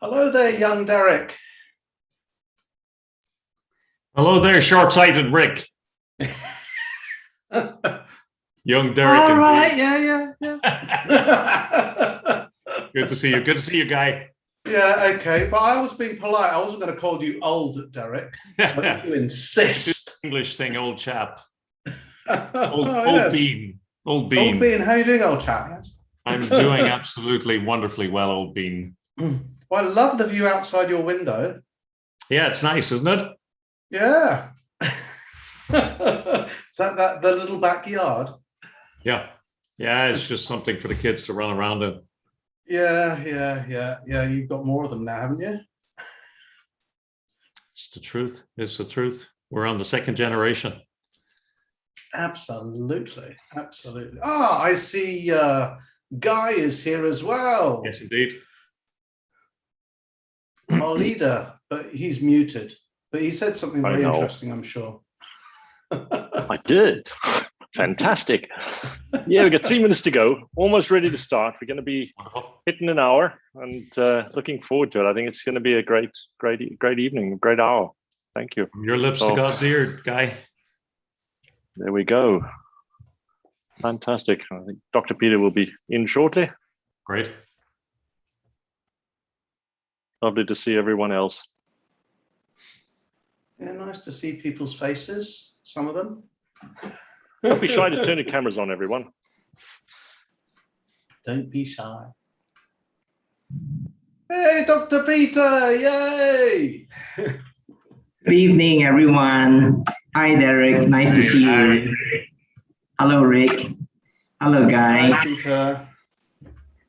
Hello there, young Derek. Hello there, short-sighted Rick. Young Derek. All right, yeah. Good to see you. Good to see you, Guy. Yeah, okay. But I was being polite. I wasn't going to call you old Derek. But you insist. English thing, old chap. Old Bean. Old Bean. Old Bean, how are you doing, old chap? Yes. I'm doing absolutely wonderfully well, Old Bean. Well, I love the view outside your window. Yeah, it's nice, isn't it? Yeah. Is that the little backyard? Yeah. Yeah, it's just something for the kids to run around in. Yeah. You've got more of them now, haven't you? It's the truth. It's the truth. We're on the second generation. Absolutely. Ah, I see Guy is here as well. Yes, indeed. Our leader, but he's muted. But he said something very interesting, I'm sure. I did. Fantastic. Yeah, we got 3 minutes to go. Almost ready to start. We're going to be hitting an hour and looking forward to it. I think it's going to be a great evening, a great hour. Thank you. From your lips to God's ear, Guy. There we go. Fantastic. I think Dr. Peter will be in shortly. Great. Lovely to see everyone else. Yeah, nice to see people's faces, some of them. Don't be shy to turn the cameras on, everyone. Don't be shy. Hey, Dr. Peter, yay! Good evening, everyone. Hi, Derek. Nice to see you. Hello, Rick. Hello, Guy. Hi, Peter.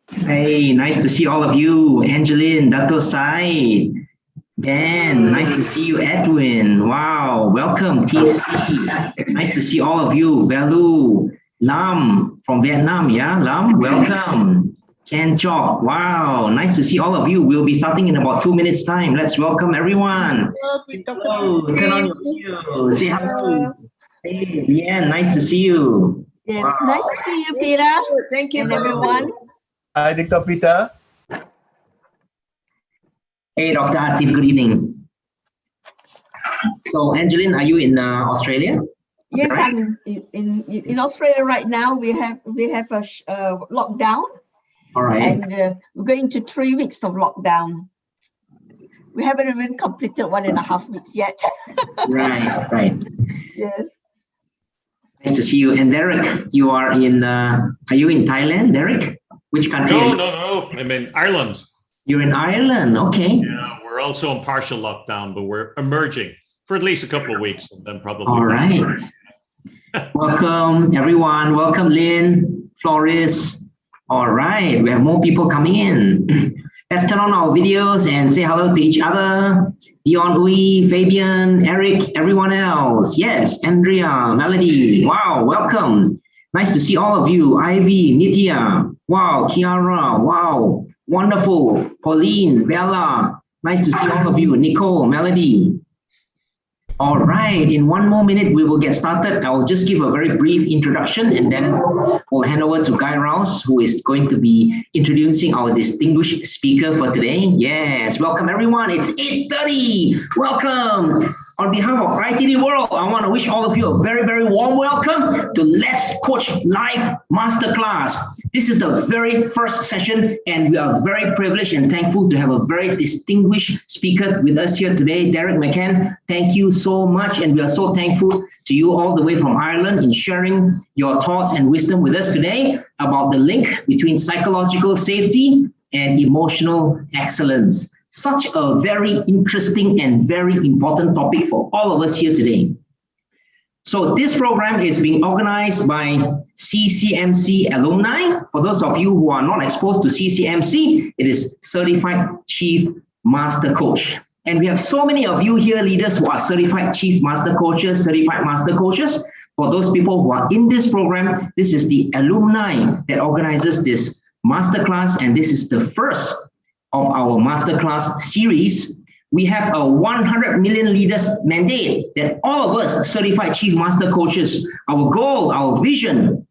Hey, nice to see all of you. Angeline, Dato Sai, Dan, nice to see you. Edwin, wow, welcome. TC, nice to see all of you. Valu, Lam from Vietnam, yeah, Lam, welcome. Ken Chok, wow, nice to see all of you. We'll be starting in about 2 minutes time. Let's welcome everyone. Hello, turn on your video. Say hello. Hey, Lian, nice to see you. Yes, wow. Nice to see you, Peter. Thank you, and everyone. Hi, Dr. Peter. Hey, Dr. Atif, good evening. So, Angeline, are you in Australia? Yes, right? I'm in Australia right now. We have a lockdown. All right. And we're going to 3 weeks of lockdown. We haven't even completed 1.5 weeks yet. Right. Yes. Nice to see you. And Derek, you are in, are you in Thailand, Derek? Which country? No. I'm in Ireland. You're in Ireland, okay. Yeah, we're also in partial lockdown, but we're emerging for at least a couple of weeks and then probably. All right. Welcome, everyone. Welcome, Lynn, Floris. All right, we have more people coming in. Let's turn on our videos and say hello to each other. Dion, Uy, Fabian, Eric, everyone else. Yes, Andrea, Melody. Wow, welcome. Nice to see all of you. Ivy, Nitya. Wow, Kiara. Wow, wonderful. Pauline, Bella. Nice to see all of you. Nicole, Melody. All right, in 1 more minute, we will get started. I'll just give a very brief introduction and then we'll hand over to Guy Rouse, who is going to be introducing our distinguished speaker for today. Yes, welcome everyone. It's 8:30. Welcome. On behalf of ITD World, I want to wish all of you a very, very warm welcome to Let's Coach Live Masterclass. This is the very first session, and we are very privileged and thankful to have a very distinguished speaker with us here today, Deiric McCann. Thank you so much, and we are so thankful to you all the way from Ireland in sharing your thoughts and wisdom with us today about the link between psychological safety and emotional excellence. Such a very interesting and very important topic for all of us here today. So this program is being organized by CCMC Alumni. For those of you who are not exposed to CCMC, it is Certified Chief Master Coach. And we have so many of you here, leaders who are Certified Chief Master Coaches, Certified Master Coaches. For those people who are in this program, this is the alumni that organizes this masterclass, and this is the first of our masterclass series. We have a 100 million leaders mandate that all of us Certified Chief Master Coaches, our goal, our vision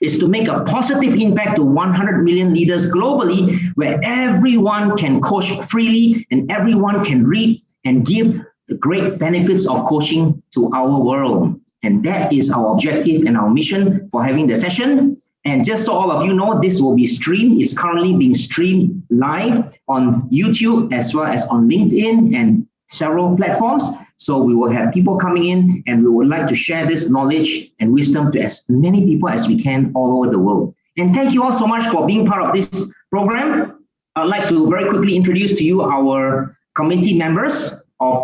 is to make a positive impact to 100 million leaders globally, where everyone can coach freely and everyone can reap and give the great benefits of coaching to our world. And that is our objective and our mission for having the session. And just so all of you know, this will be streamed. It's currently being streamed live on YouTube as well as on LinkedIn and several platforms. So we will have people coming in, and we would like to share this knowledge and wisdom to as many people as we can all over the world. And thank you all so much for being part of this program. I'd like to very quickly introduce to you our committee members of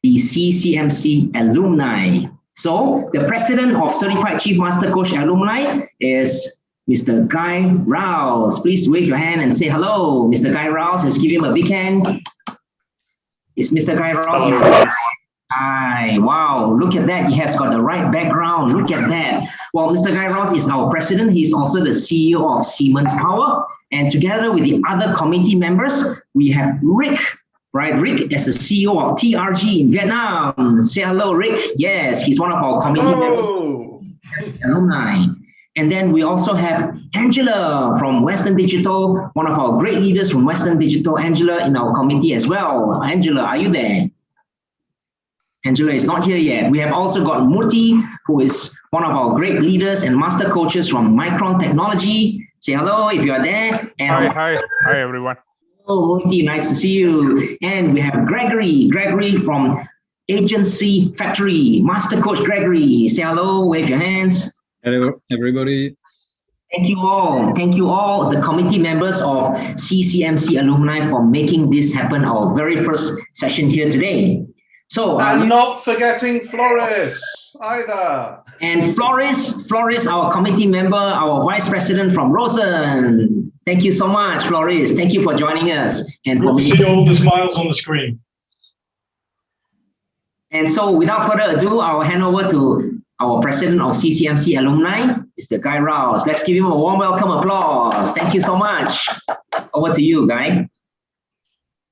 the CCMC Alumni. So the president of Certified Chief Master Coach Alumni is Mr. Guy Rouse. Please wave your hand and say hello. Mr. Guy Rouse, let's give him a big hand. Is Mr. Guy Rouse? Hi, wow, look at that. He has got the right background. Look at that. Well, Mr. Guy Rouse is our president. He's also the CEO of Siemens Power. And together with the other committee members, we have Rick, right? Rick is the CEO of TRG in Vietnam. Say hello, Rick. Yes, he's one of our committee members. Alumni. And then we also have Angela from Western Digital, one of our great leaders from Western Digital, Angela, in our committee as well. Angela, are you there? Angela is not here yet. We have also got Murthy, who is one of our great leaders and master coaches from Micron Technology. Say hello if you are there. And hi everyone. Hello, Murthy, nice to see you. And we have Gregory from Agency Factory, Master Coach Gregory. Say hello, wave your hands. Hello, everybody. Thank you all, the committee members of CCMC Alumni, for making this happen, our very first session here today. So, and not forgetting Floris either. And Floris, our committee member, our vice president from Rosen. Thank you so much, Floris. Thank you for joining us. And good to see all the smiles on the screen. And so, without further ado, I'll hand over to our president of CCMC Alumni, Mr. Guy Rouse. Let's give him a warm welcome applause. Thank you so much. Over to you, Guy.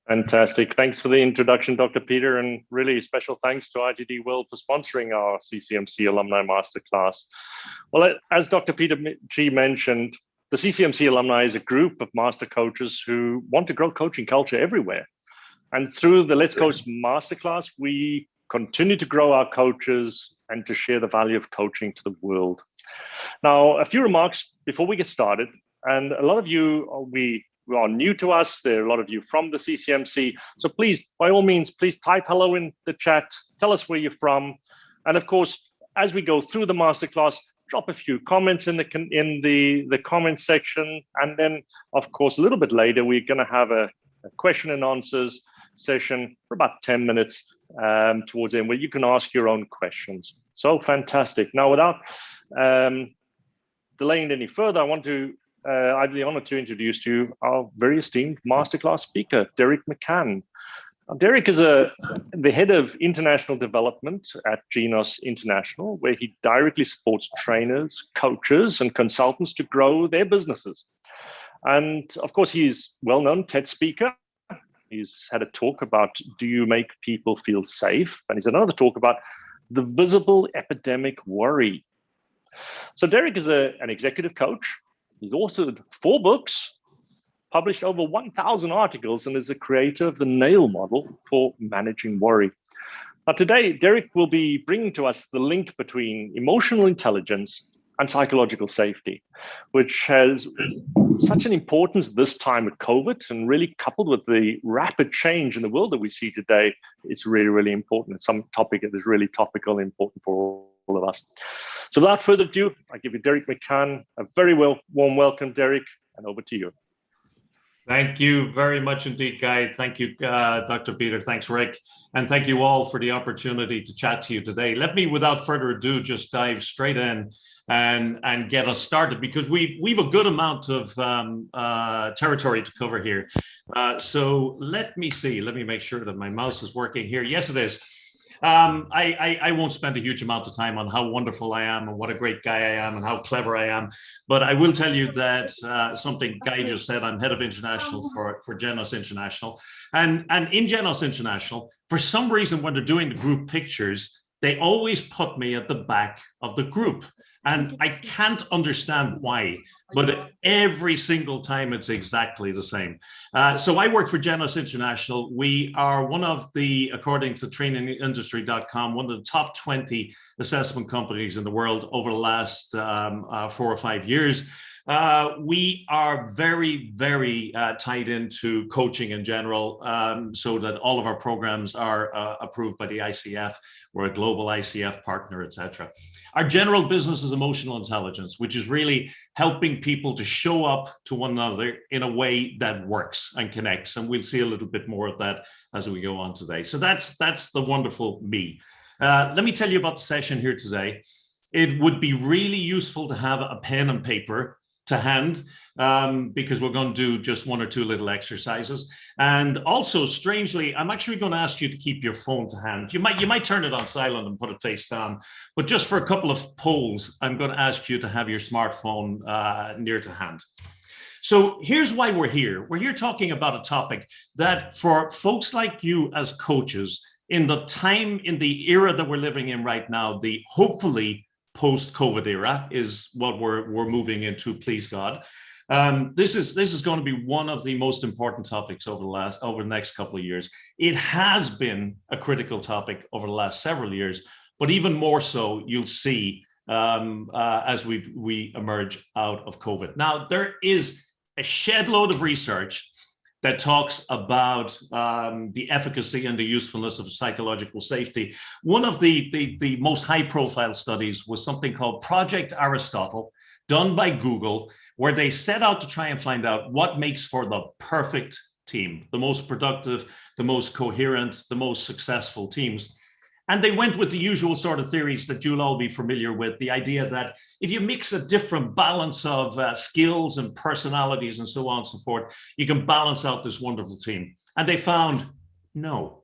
Fantastic. Thanks for the introduction, Dr. Peter, and really special thanks to ITD World for sponsoring our CCMC Alumni Masterclass. Well, as Dr. Peter G mentioned, the CCMC Alumni is a group of master coaches who want to grow coaching culture everywhere. And through the Let's Coach Masterclass, we continue to grow our coaches and to share the value of coaching to the world. Now, a few remarks before we get started. And a lot of you are new to us. There are a lot of you from the CCMC. So please, by all means, please type hello in the chat. Tell us where you're from. And of course, as we go through the masterclass, drop a few comments in the comments section. And then, of course, a little bit later, we're going to have a question and answers session for about 10 minutes towards the end, where you can ask your own questions. So fantastic. Now, without delaying any further, I have the honor to introduce to you our very esteemed masterclass speaker, Deiric McCann. Now, Deiric is the head of international development at Genos International, where he directly supports trainers, coaches, and consultants to grow their businesses. And of course, he's well-known TED speaker. He's had a talk about, do you make people feel safe? And he's another talk about the visible epidemic worry. So Deiric is an executive coach. He's authored 4 books, published over 1,000 articles, and is the creator of the NAIL model for managing worry. Now today, Deiric will be bringing to us the link between emotional intelligence and psychological safety, which has such an importance this time with COVID, and really coupled with the rapid change in the world that we see today, it's really, really important. It's some topic that is really topical and important for all of us. So without further ado, I give you Deiric McCann. A very warm welcome, Deiric, and over to you. Thank you very much indeed, Guy. Thank you, Dr. Peter. Thanks, Rick. And thank you all for the opportunity to chat to you today. Let me, without further ado, just dive straight in and get us started, because we've a good amount of territory to cover here. So let me see. Let me make sure that my mouse is working here. Yes, it is. I won't spend a huge amount of time on how wonderful I am and what a great guy I am and how clever I am, but I will tell you that something Guy just said. I'm head of international for Genos International, and in Genos International, for some reason, when they're doing the group pictures, they always put me at the back of the group. And I can't understand why, but every single time it's exactly the same. So I work for Genos International. We are one of the, according to trainingindustry.com, one of the top 20 assessment companies in the world over the last 4 or 5 years. We are very, very tied into coaching in general, so that all of our programs are approved by the ICF. We're a global ICF partner, etc. Our general business is emotional intelligence, which is really helping people to show up to one another in a way that works and connects. And we'll see a little bit more of that as we go on today. So that's the wonderful me. Let me tell you about the session here today. It would be really useful to have a pen and paper to hand, because we're going to do just 1 or 2 little exercises. And also, strangely, I'm actually going to ask you to keep your phone to hand. You might turn it on silent and put it face down, but just for a couple of polls, I'm going to ask you to have your smartphone near to hand. So here's why we're here. We're here talking about a topic that for folks like you as coaches, in the era that we're living in right now, the hopefully post-COVID era is what we're moving into, please God. This is going to be one of the most important topics over the next couple of years. It has been a critical topic over the last several years, but even more so, you'll see as we emerge out of COVID. Now, there is a shed load of research that talks about the efficacy and the usefulness of psychological safety. One of the most high-profile studies was something called Project Aristotle, done by Google, where they set out to try and find out what makes for the perfect team, the most productive, the most coherent, the most successful teams. And they went with the usual sort of theories that you'll all be familiar with, the idea that if you mix a different balance of skills and personalities and so on and so forth, you can balance out this wonderful team. And they found, no,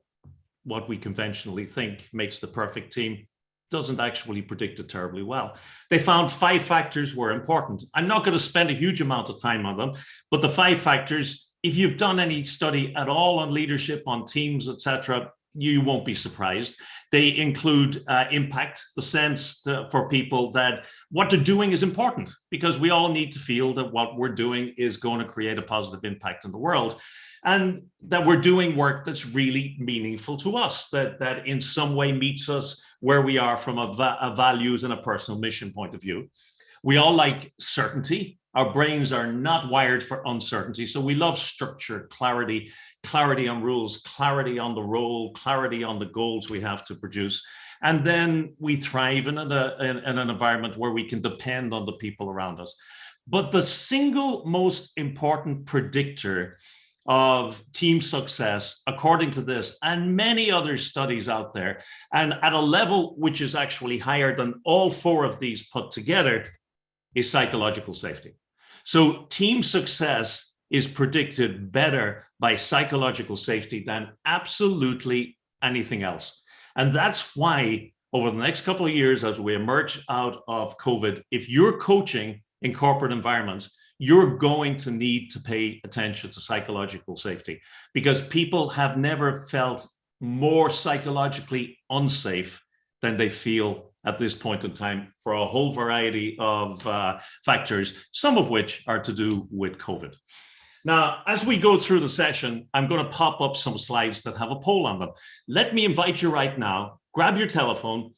what we conventionally think makes the perfect team doesn't actually predict it terribly well. They found 5 factors were important. I'm not going to spend a huge amount of time on them, but the 5 factors, if you've done any study at all on leadership, on teams, etc., you won't be surprised. They include impact, the sense for people that what they're doing is important, because we all need to feel that what we're doing is going to create a positive impact in the world, and that we're doing work that's really meaningful to us, that in some way meets us where we are from a values and a personal mission point of view. We all like certainty. Our brains are not wired for uncertainty. So we love structure, clarity on rules, clarity on the role, clarity on the goals we have to produce. And then we thrive in an environment where we can depend on the people around us. But the single most important predictor of team success, according to this and many other studies out there, and at a level which is actually higher than all 4 of these put together, is psychological safety. So team success is predicted better by psychological safety than absolutely anything else. And that's why over the next couple of years, as we emerge out of COVID, if you're coaching in corporate environments, you're going to need to pay attention to psychological safety, because people have never felt more psychologically unsafe than they feel at this point in time, for a whole variety of factors, some of which are to do with COVID. Now, as we go through the session, I'm going to pop up some slides that have a poll on them. Let me invite you right now, grab your telephone,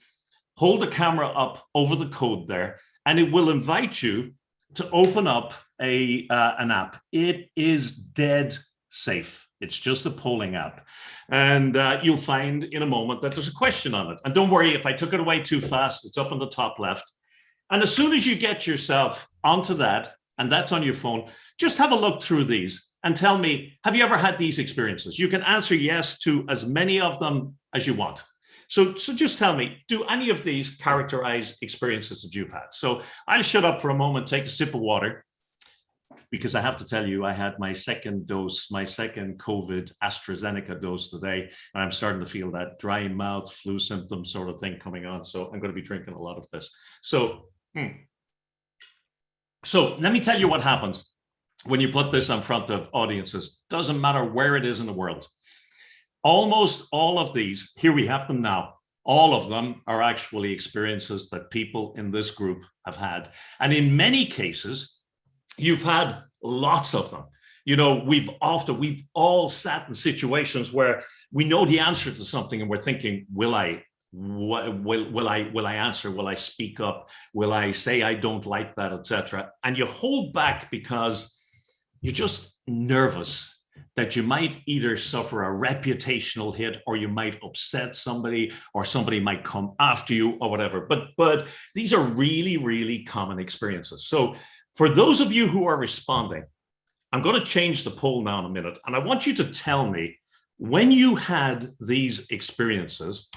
hold the camera up over the code there, and it will invite you to open up an app. It is dead safe. It's just a polling app. And you'll find in a moment that there's a question on it. And don't worry, if I took it away too fast, it's up on the top left. And as soon as you get yourself onto that, and that's on your phone, just have a look through these and tell me, have you ever had these experiences? You can answer yes to as many of them as you want. So just tell me, do any of these characterize experiences that you've had? So I'll shut up for a moment, take a sip of water, because I have to tell you, I had my second COVID AstraZeneca dose today, and I'm starting to feel that dry mouth, flu symptom sort of thing coming on. So I'm going to be drinking a lot of this. So let me tell you what happens when you put this in front of audiences. Doesn't matter where it is in the world. Almost all of these, here we have them now, all of them are actually experiences that people in this group have had. And in many cases, you've had lots of them. You know, we've all sat in situations where we know the answer to something and we're thinking, will I answer? Will I speak up? Will I say I don't like that, etc.? And you hold back because you're just nervous that you might either suffer a reputational hit, or you might upset somebody, or somebody might come after you, or whatever. But these are really, really common experiences. So for those of you who are responding, I'm going to change the poll now in a minute, and I want you to tell me, when you had these experiences,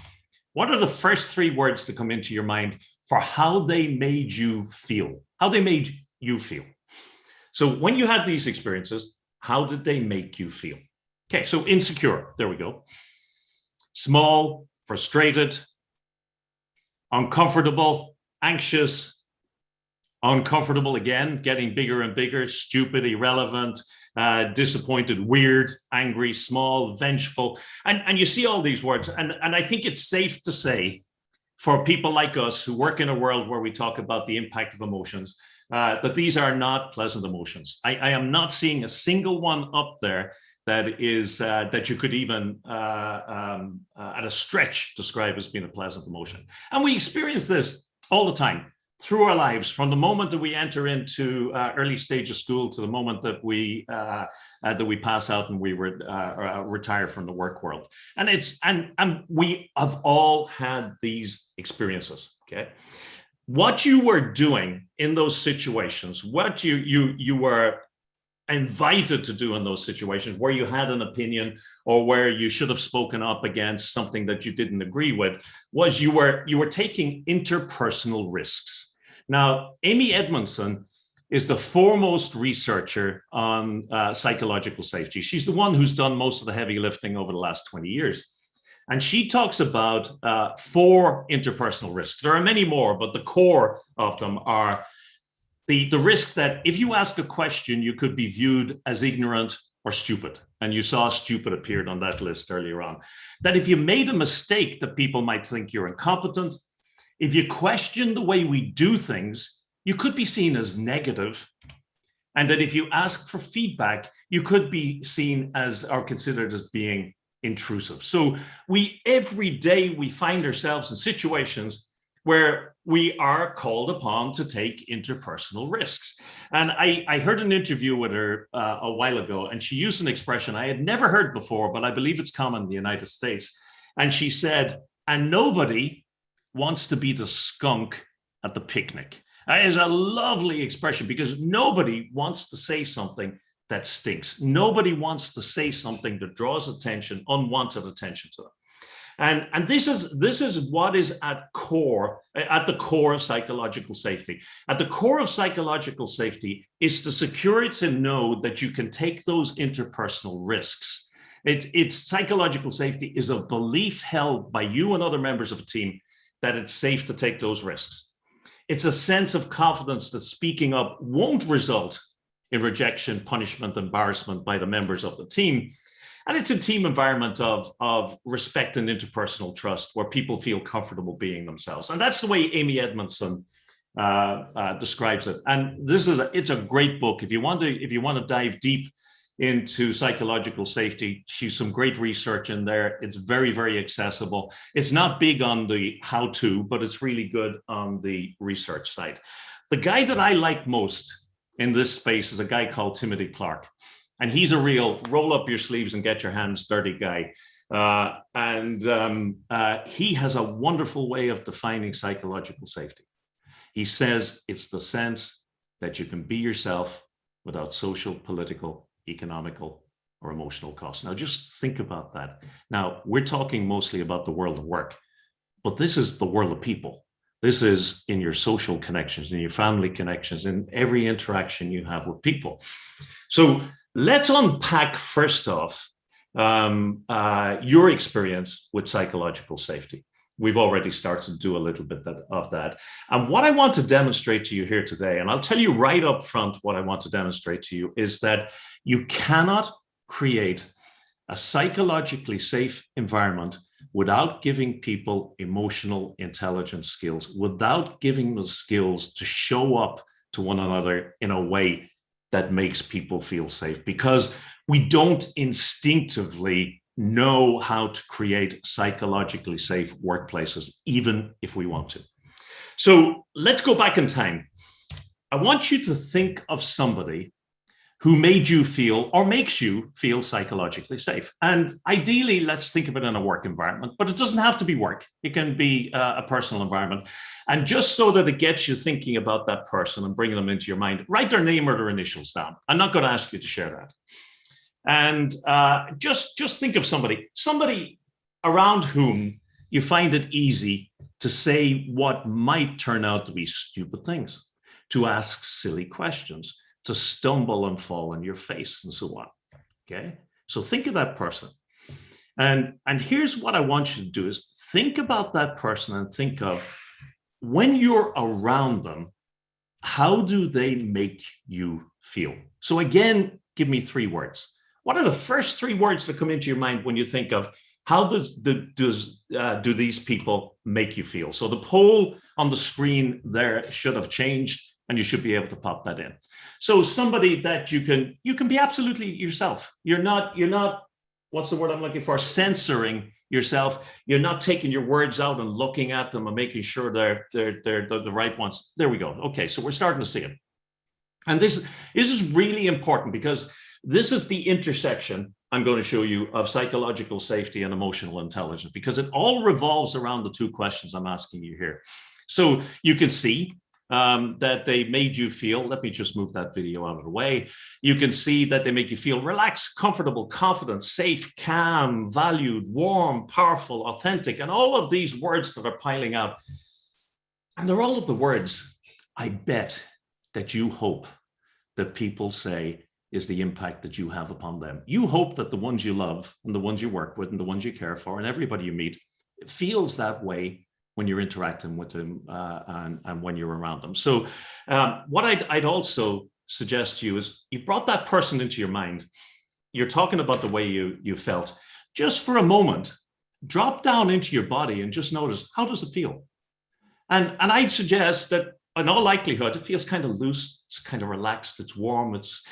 what are the first 3 words to come into your mind for how they made you feel? How they made you feel. So when you had these experiences, how did they make you feel? Okay, so insecure, there we go. Small, frustrated, uncomfortable, anxious, uncomfortable again, getting bigger and bigger, stupid, irrelevant, disappointed, weird, angry, small, vengeful. And you see all these words. And I think it's safe to say, for people like us who work in a world where we talk about the impact of emotions, that these are not pleasant emotions. I am not seeing a single one up there that is that you could even at a stretch describe as being a pleasant emotion. And we experience this all the time through our lives, from the moment that we enter into early stage of school to the moment that we pass out and we retire from the work world. And we have all had these experiences. Okay, what you were doing in those situations, what you were invited to do in those situations where you had an opinion or where you should have spoken up against something that you didn't agree with, was you were taking interpersonal risks. Now, Amy Edmondson is the foremost researcher on psychological safety. She's the one who's done most of the heavy lifting over the last 20 years. And she talks about 4 interpersonal risks. There are many more, but the core of them are the risk that if you ask a question, you could be viewed as ignorant or stupid. And you saw stupid appeared on that list earlier on. That if you made a mistake, that people might think you're incompetent. If you question the way we do things, you could be seen as negative. And that if you ask for feedback, you could be seen as or considered as being intrusive. So every day we find ourselves in situations where we are called upon to take interpersonal risks. And I heard an interview with her a while ago, and she used an expression I had never heard before, but I believe it's common in the United States. And she said, and nobody wants to be the skunk at the picnic. That is a lovely expression, because nobody wants to say something that stinks. Nobody wants to say something that draws attention, unwanted attention to them. And this is what is at the core of psychological safety. At the core of psychological safety is the security to know that you can take those interpersonal risks. It's psychological safety is a belief held by you and other members of a team that it's safe to take those risks. It's a sense of confidence that speaking up won't result in rejection, punishment, embarrassment by the members of the team. And it's a team environment of respect and interpersonal trust where people feel comfortable being themselves. And that's the way Amy Edmondson describes it. And it's a great book. If you want to dive deep into psychological safety, she's some great research in there. It's very, very accessible. It's not big on the how-to, but it's really good on the research side. The guy that I like most in this space is a guy called Timothy Clark. And he's a real roll up your sleeves and get your hands dirty guy. He has a wonderful way of defining psychological safety. He says it's the sense that you can be yourself without social, political, economical, or emotional costs. Now, just think about that. Now, we're talking mostly about the world of work, but this is the world of people. This is in your social connections, in your family connections, in every interaction you have with people. So let's unpack first off your experience with psychological safety. We've already started to do a little bit of that. And what I want to demonstrate to you here today, and I'll tell you right up front what I want to demonstrate to you, is that you cannot create a psychologically safe environment without giving people emotional intelligence skills, without giving them skills to show up to one another in a way that makes people feel safe, because we don't instinctively know how to create psychologically safe workplaces, even if we want to. So let's go back in time. I want you to think of somebody who made you feel or makes you feel psychologically safe. And ideally, let's think of it in a work environment, but it doesn't have to be work. It can be a personal environment. And just so that it gets you thinking about that person and bringing them into your mind, write their name or their initials down. I'm not going to ask you to share that. And just think of somebody around whom you find it easy to say what might turn out to be stupid things, to ask silly questions, to stumble and fall on your face and so on. Okay, so think of that person. And here's what I want you to do is think about that person and think of, when you're around them, how do they make you feel? So again, give me 3 words. What are the first 3 words that come into your mind when you think of how do these people make you feel? So the poll on the screen there should have changed, and you should be able to pop that in. So somebody that you can be absolutely yourself. You're not, what's the word I'm looking for? Censoring yourself. You're not taking your words out and looking at them and making sure they're the right ones. There we go. Okay, so we're starting to see it. And this is really important, because this is the intersection I'm going to show you of psychological safety and emotional intelligence, because it all revolves around the 2 questions I'm asking you here. So you can see that they made you feel, let me just move that video out of the way. You can see that they make you feel relaxed, comfortable, confident, safe, calm, valued, warm, powerful, authentic, and all of these words that are piling up. And they're all of the words, I bet, that you hope that people say is the impact that you have upon them. You hope that the ones you love and the ones you work with and the ones you care for and everybody you meet, it feels that way when you're interacting with them and when you're around them. So what I'd also suggest to you is, you've brought that person into your mind. You're talking about the way you felt. Just for a moment, drop down into your body and just notice, how does it feel? And I'd suggest that in all likelihood, it feels kind of loose, it's kind of relaxed, it's warm, it's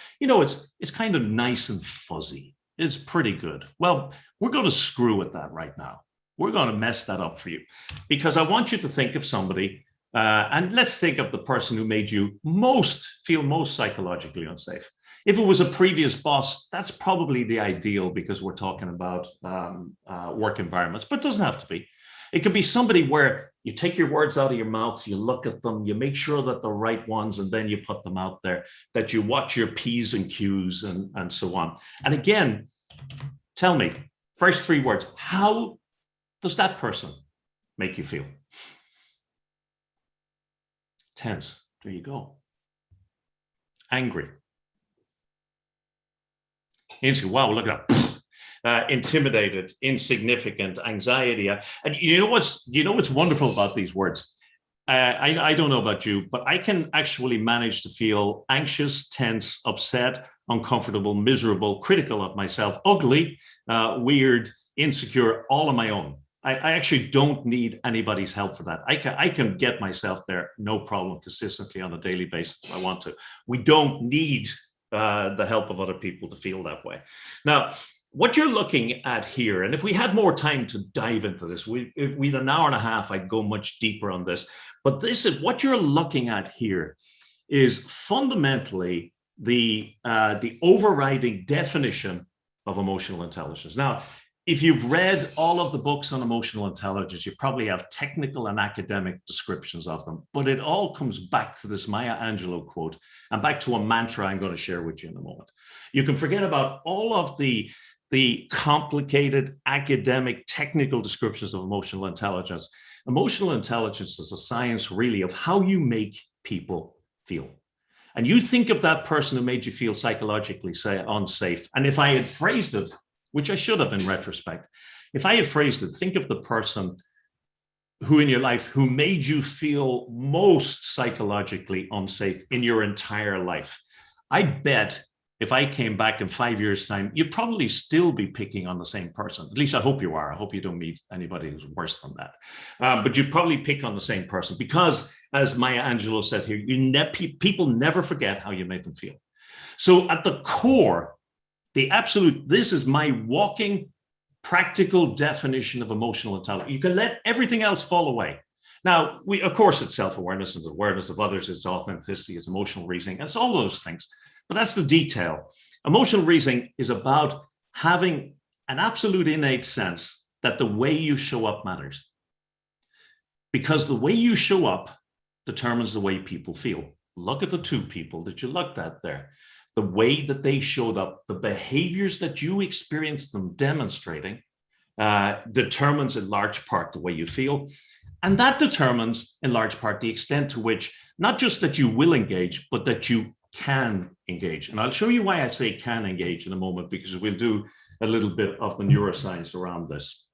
kind of nice and fuzzy. It's pretty good. Well, we're going to screw with that right now. We're going to mess that up for you, because I want you to think of somebody, and let's think of the person who made you feel most psychologically unsafe. If it was a previous boss, that's probably the ideal, because we're talking about work environments, but it doesn't have to be. It could be somebody where you take your words out of your mouth, you look at them, you make sure that they're right ones, and then you put them out there, that you watch your P's and Q's and so on. And again, tell me, first 3 words, how does that person make you feel? Tense, there you go. Angry. Wow, look at that. Intimidated, insignificant, anxiety, and you know what's wonderful about these words. I don't know about you, but I can actually manage to feel anxious, tense, upset, uncomfortable, miserable, critical of myself, ugly, weird, insecure, all on my own. I actually don't need anybody's help for that. I can get myself there, no problem, consistently on a daily basis if I want to. We don't need the help of other people to feel that way. Now, what you're looking at here, and if we had more time to dive into this, if we had an hour and a half, I'd go much deeper on this. But this is what you're looking at here is fundamentally the overriding definition of emotional intelligence. Now, if you've read all of the books on emotional intelligence, you probably have technical and academic descriptions of them, but it all comes back to this Maya Angelou quote and back to a mantra I'm going to share with you in a moment. You can forget about all of the complicated academic technical descriptions of emotional intelligence. Emotional intelligence is a science really of how you make people feel. And you think of that person who made you feel psychologically unsafe. And if I had phrased it, which I should have in retrospect, if I had phrased it, think of the person who in your life who made you feel most psychologically unsafe in your entire life. I bet if I came back in 5 years' time, you'd probably still be picking on the same person. At least I hope you are. I hope you don't meet anybody who's worse than that. But you'd probably pick on the same person because, as Maya Angelou said here, people never forget how you made them feel. So at the core, this is my walking, practical definition of emotional intelligence. You can let everything else fall away. Now, of course, it's self-awareness and awareness of others, it's authenticity, it's emotional reasoning, it's all those things. But that's the detail. Emotional reasoning is about having an absolute innate sense that the way you show up matters. Because the way you show up determines the way people feel. Look at the two people that you looked at there. The way that they showed up, the behaviors that you experienced them demonstrating determines in large part the way you feel. And that determines in large part the extent to which, not just that you will engage, but that you can engage. And I'll show you why I say can engage in a moment, because we'll do a little bit of the neuroscience around this.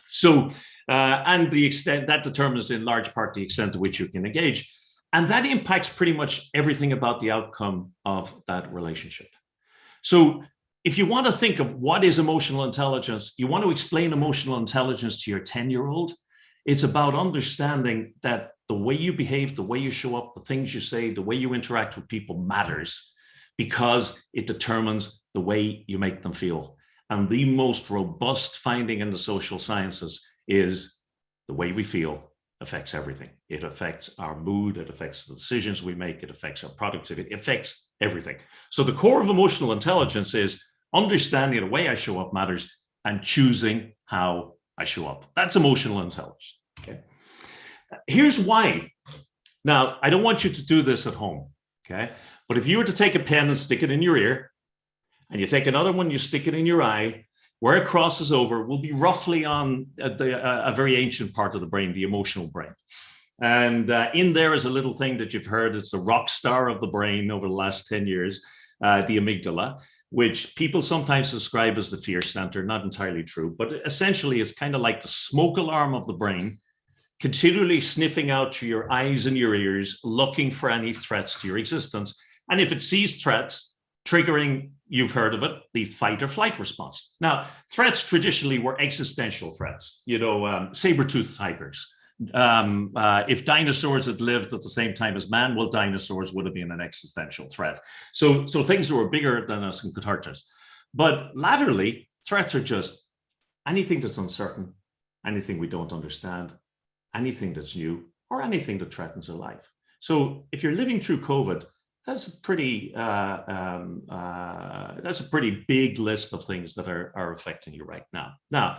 So, and the extent that determines in large part the extent to which you can engage. And that impacts pretty much everything about the outcome of that relationship. So if you want to think of what is emotional intelligence, you want to explain emotional intelligence to your 10-year-old, it's about understanding that the way you behave, the way you show up, the things you say, the way you interact with people matters, because it determines the way you make them feel. And the most robust finding in the social sciences is the way we feel affects everything. It affects our mood, it affects the decisions we make, it affects our productivity, it affects everything. So the core of emotional intelligence is understanding the way I show up matters and choosing how I show up. That's emotional intelligence. Okay. Here's why. Now, I don't want you to do this at home, okay? But if you were to take a pen and stick it in your ear, and you take another one, you stick it in your eye, where it crosses over will be roughly on a very ancient part of the brain, the emotional brain. And in there is a little thing that you've heard, it's the rock star of the brain over the last 10 years, the amygdala, which people sometimes describe as the fear center, not entirely true, but essentially it's kind of like the smoke alarm of the brain, continually sniffing out to your eyes and your ears, looking for any threats to your existence. And if it sees threats, triggering, you've heard of it, the fight or flight response. Now, threats traditionally were existential threats, saber-toothed tigers. If dinosaurs had lived at the same time as man, well, dinosaurs would have been an existential threat. So things that were bigger than us and could hurt us. But latterly, threats are just anything that's uncertain, anything we don't understand, anything that's new, or anything that threatens our life. So if you're living through COVID, that's a pretty big list of things that are affecting you right now. Now,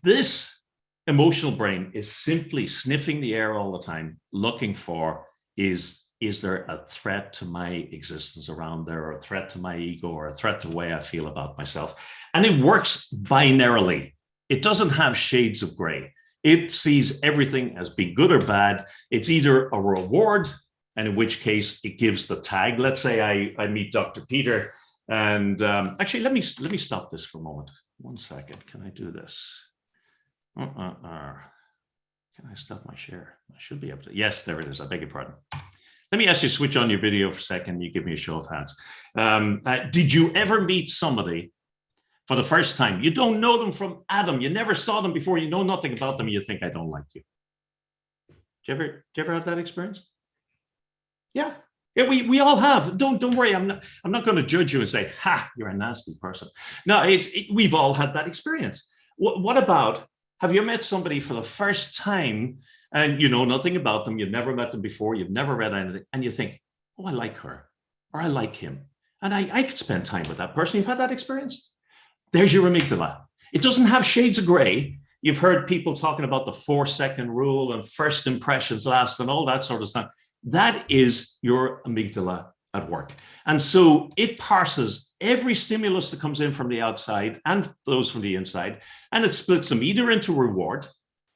this emotional brain is simply sniffing the air all the time, looking for, is there a threat to my existence around there, or a threat to my ego, or a threat to the way I feel about myself? And it works binarily. It doesn't have shades of gray. It sees everything as being good or bad. It's either a reward, and in which case it gives the tag. Let's say I meet Dr. Peter, and actually, let me stop this for a moment. 1 second. Can I do this? Can I stop my share? I should be able to. Yes, there it is. I beg your pardon. Let me ask you to switch on your video for a second. You give me a show of hands. Did you ever meet somebody for the first time? You don't know them from Adam. You never saw them before. You know nothing about them. You think, I don't like you. Did you ever have that experience? Yeah, we all have. Don't worry. I'm not going to judge you and say, ha, you're a nasty person. No, we've all had that experience. What about, have you met somebody for the first time and you know nothing about them? You've never met them before. You've never read anything. And you think, oh, I like her, or I like him. And I could spend time with that person. You've had that experience? There's your amygdala. It doesn't have shades of gray. You've heard people talking about the 4-second rule and first impressions last and all that sort of stuff. That is your amygdala at work. And so it parses every stimulus that comes in from the outside and those from the inside, and it splits them either into reward.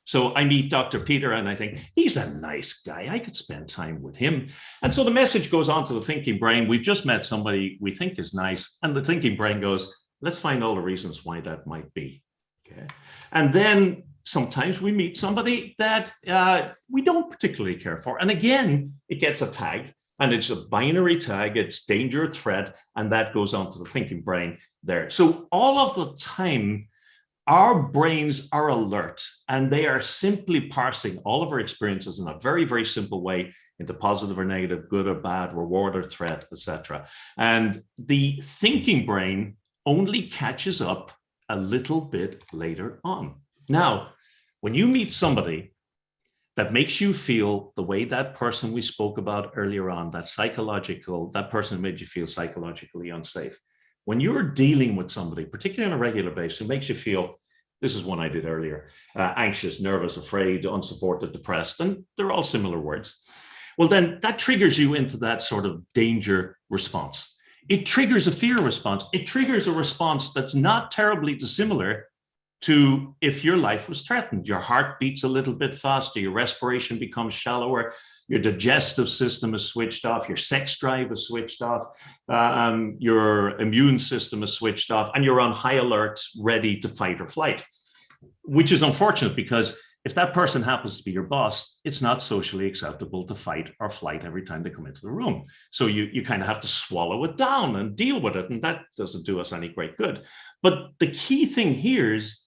So I meet Dr. Peter and I think, he's a nice guy. I could spend time with him. And so the message goes on to the thinking brain. We've just met somebody we think is nice. And the thinking brain goes, let's find all the reasons why that might be. Okay. And then sometimes we meet somebody that we don't particularly care for. And again, it gets a tag. And it's a binary tag, it's danger, threat, and that goes on to the thinking brain there. So all of the time, our brains are alert, and they are simply parsing all of our experiences in a very, very simple way into positive or negative, good or bad, reward or threat, etc. And the thinking brain only catches up a little bit later on. Now, when you meet somebody that makes you feel the way that person we spoke about earlier on, that person made you feel psychologically unsafe. When you're dealing with somebody, particularly on a regular basis, who makes you feel, this is one I did earlier, anxious, nervous, afraid, unsupported, depressed, and they're all similar words. Well, then that triggers you into that sort of danger response. It triggers a fear response. It triggers a response that's not terribly dissimilar to if your life was threatened. Your heart beats a little bit faster, your respiration becomes shallower, your digestive system is switched off, your sex drive is switched off, your immune system is switched off, and you're on high alert, ready to fight or flight, which is unfortunate because if that person happens to be your boss, it's not socially acceptable to fight or flight every time they come into the room. So you kind of have to swallow it down and deal with it. And that doesn't do us any great good. But the key thing here is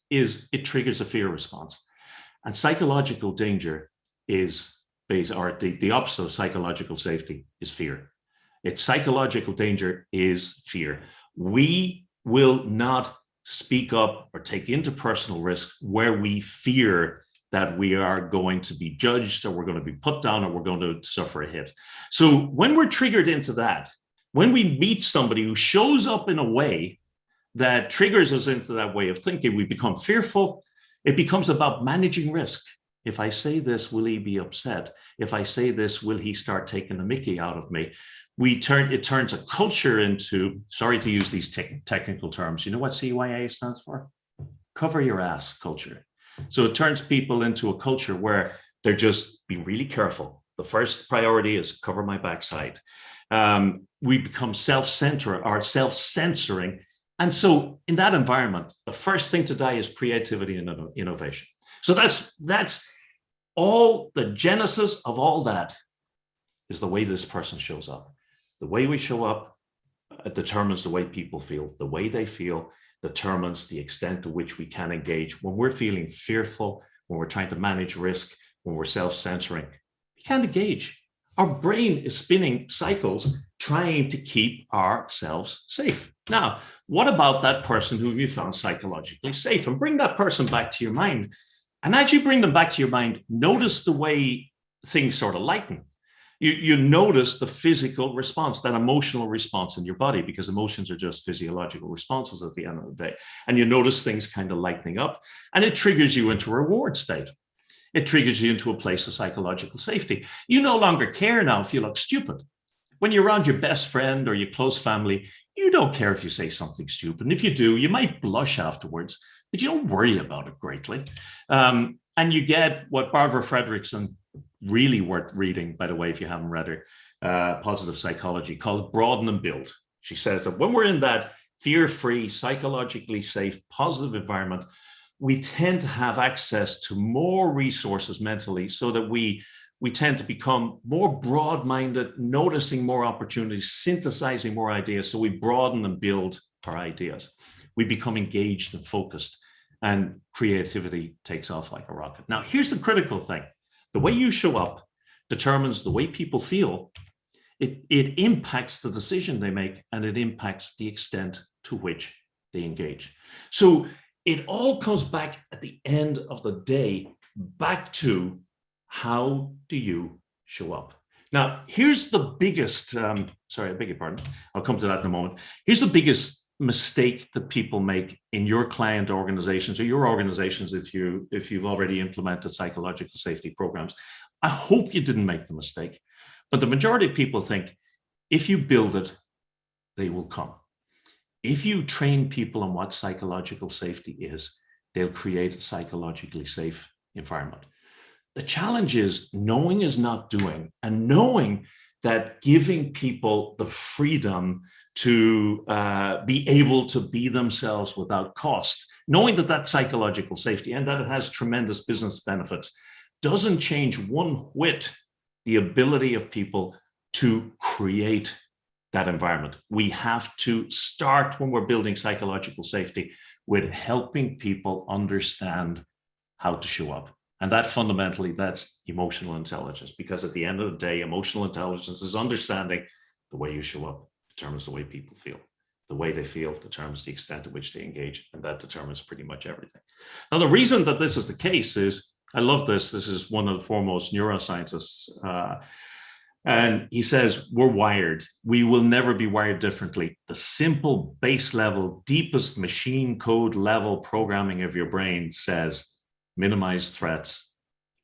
it triggers a fear response. And psychological danger is, or the opposite of psychological safety is fear. It's psychological danger is fear. We will not speak up or take interpersonal risk where we fear that we are going to be judged or we're going to be put down or we're going to suffer a hit. So when we're triggered into that, when we meet somebody who shows up in a way that triggers us into that way of thinking, we become fearful. It becomes about managing risk. If I say this, will he be upset? If I say this, will he start taking the mickey out of me? It turns a culture into, sorry to use these technical terms, you know what CYA stands for? Cover your ass culture. So it turns people into a culture where they're just be really careful. The first priority is cover my backside. We become self-centered or self-censoring. And so in that environment, the first thing to die is creativity and innovation. So that's all the genesis of all that is the way this person shows up. The way we show up determines the way people feel. The way they feel determines the extent to which we can engage. When we're feeling fearful, when we're trying to manage risk, when we're self-censoring, we can't engage. Our brain is spinning cycles trying to keep ourselves safe. Now, what about that person who you found psychologically safe? And bring that person back to your mind. And as you bring them back to your mind, notice the way things sort of lighten. You notice the physical response, that emotional response in your body, because emotions are just physiological responses at the end of the day. And you notice things kind of lightening up, and it triggers you into a reward state. It triggers you into a place of psychological safety. You no longer care now if you look stupid. When you're around your best friend or your close family, you don't care if you say something stupid. And if you do, you might blush afterwards, but you don't worry about it greatly. And you get what Barbara Fredrickson, really worth reading, by the way, if you haven't read her, Positive Psychology, called Broaden and Build. She says that when we're in that fear-free, psychologically safe, positive environment, we tend to have access to more resources mentally so that we tend to become more broad-minded, noticing more opportunities, synthesizing more ideas. So we broaden and build our ideas. We become engaged and focused, and creativity takes off like a rocket. Now, here's the critical thing. The way you show up determines the way people feel. It impacts the decision they make, and it impacts the extent to which they engage. So it all comes back at the end of the day, back to how do you show up? Now, here's the biggest, sorry, I beg your pardon. I'll come to that in a moment. Here's the biggest mistake that people make in your client organizations or your organizations if you've already implemented psychological safety programs. I hope you didn't make the mistake, but the majority of people think if you build it, they will come. If you train people on what psychological safety is, they'll create a psychologically safe environment. The challenge is knowing is not doing, and knowing that giving people the freedom to be able to be themselves without cost, knowing that that's psychological safety and that it has tremendous business benefits, doesn't change one whit the ability of people to create that environment. We have to start when we're building psychological safety with helping people understand how to show up. And that fundamentally, that's emotional intelligence, because at the end of the day, emotional intelligence is understanding the way you show up determines the way people feel. The way they feel determines the extent to which they engage, and that determines pretty much everything. Now, the reason that this is the case is, I love this. This is one of the foremost neuroscientists. And he says, we're wired. We will never be wired differently. The simple base level, deepest machine code level programming of your brain says, minimize threats,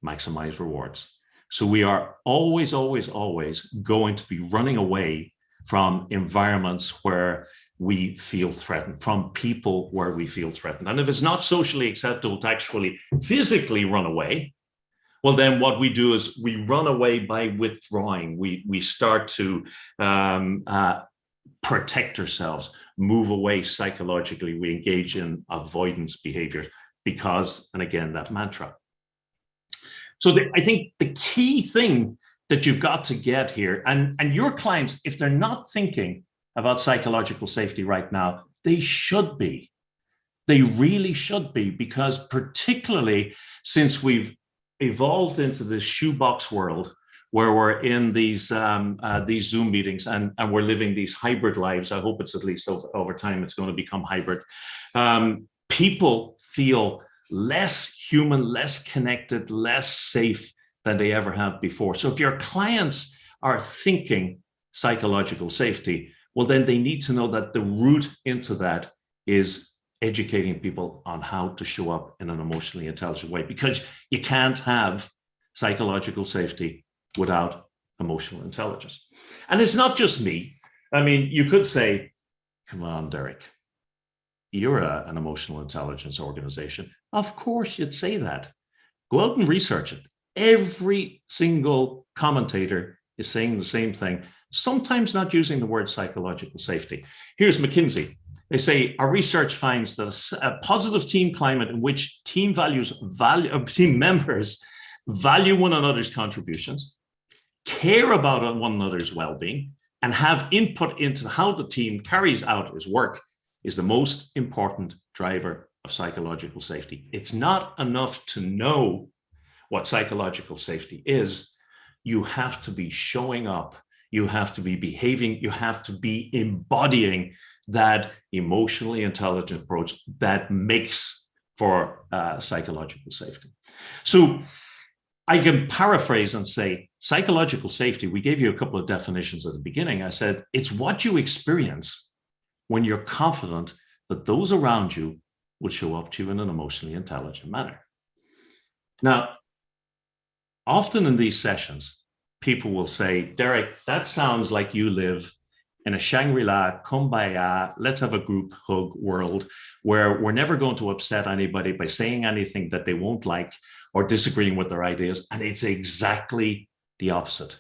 maximize rewards. So we are always, always, always going to be running away from environments where we feel threatened, from people where we feel threatened. And if it's not socially acceptable to actually physically run away, well, then what we do is we run away by withdrawing. We start to protect ourselves, move away psychologically. We engage in avoidance behavior because, and again, that mantra. So I think the key thing that you've got to get here, and your clients, if they're not thinking about psychological safety right now, they should be. They really should be, because particularly since we've evolved into this shoebox world where we're in these Zoom meetings and we're living these hybrid lives. I hope it's at least over time, it's going to become hybrid. People feel less human, less connected, less safe than they ever have before. So if your clients are thinking psychological safety, well, then they need to know that the route into that is educating people on how to show up in an emotionally intelligent way, because you can't have psychological safety without emotional intelligence. And it's not just me. I mean, you could say, come on, Deiric, you're an emotional intelligence organization. Of course you'd say that. Go out and research it. Every single commentator is saying the same thing, sometimes not using the word psychological safety. Here's McKinsey. They say, our research finds that a positive team climate in which team members value one another's contributions, care about one another's well-being, and have input into how the team carries out its work is the most important driver of psychological safety. It's not enough to know what psychological safety is. You have to be showing up. You have to be behaving. You have to be embodying that emotionally intelligent approach that makes for psychological safety. So I can paraphrase and say, psychological safety, we gave you a couple of definitions at the beginning. I said, it's what you experience when you're confident that those around you will show up to you in an emotionally intelligent manner. Now, often in these sessions, people will say, Deiric, that sounds like you live in a Shangri-La, kumbaya, let's have a group hug world where we're never going to upset anybody by saying anything that they won't like or disagreeing with their ideas. And it's exactly the opposite.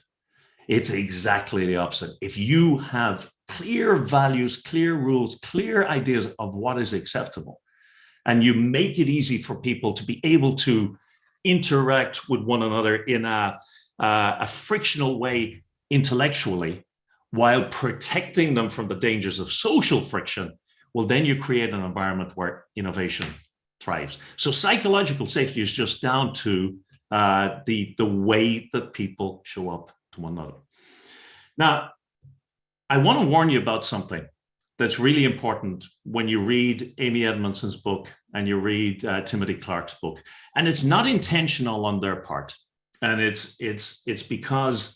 It's exactly the opposite. If you have clear values, clear rules, clear ideas of what is acceptable, and you make it easy for people to be able to interact with one another in a frictional way intellectually, while protecting them from the dangers of social friction, well, then you create an environment where innovation thrives. So psychological safety is just down to the way that people show up to one another. Now, I want to warn you about something that's really important when you read Amy Edmondson's book and you read Timothy Clark's book. And it's not intentional on their part. And it's because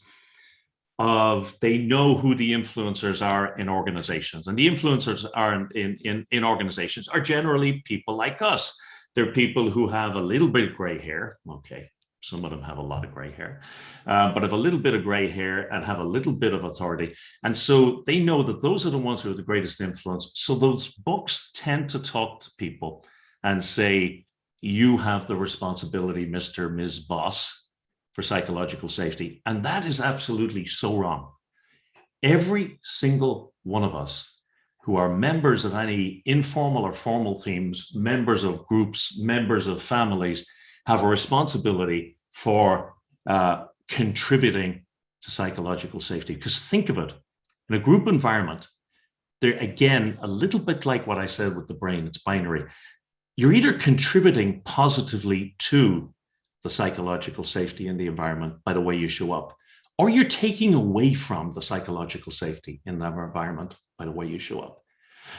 of they know who the influencers are in organizations, and the influencers are in organizations are generally people like us. They're people who have a little bit of gray hair. Okay, some of them have a lot of gray hair, but have a little bit of gray hair and have a little bit of authority. And so they know that those are the ones who are the greatest influence. So those books tend to talk to people and say, you have the responsibility, Mr. Ms. Boss, for psychological safety. And that is absolutely so wrong. Every single one of us who are members of any informal or formal teams, members of groups, members of families, have a responsibility for contributing to psychological safety. Because think of it, in a group environment, there again, a little bit like what I said with the brain, it's binary. You're either contributing positively to the psychological safety in the environment by the way you show up, or you're taking away from the psychological safety in that environment by the way you show up.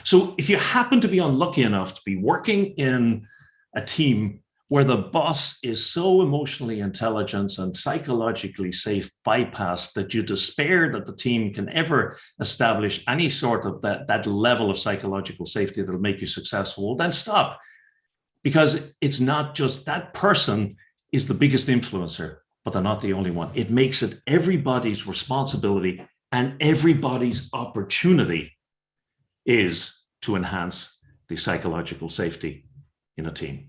So if you happen to be unlucky enough to be working in a team where the boss is so emotionally intelligent and psychologically safe bypassed that you despair that the team can ever establish any sort of that level of psychological safety that'll make you successful, then stop. Because it's not just that person is the biggest influencer, but they're not the only one. It makes it everybody's responsibility and everybody's opportunity is to enhance the psychological safety in a team.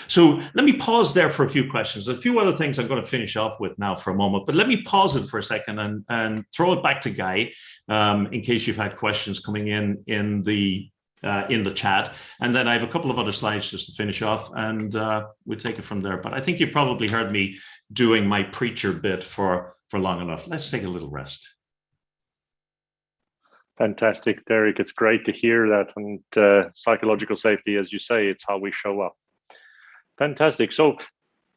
So let me pause there for a few questions. A few other things I'm going to finish off with now for a moment, but let me pause it for a second and throw it back to Guy in case you've had questions coming in the chat. And then I have a couple of other slides just to finish off, and we'll take it from there. But I think you probably heard me doing my preacher bit for long enough. Let's take a little rest. Fantastic, Deiric. It's great to hear that. And psychological safety, as you say, it's how we show up. Fantastic. So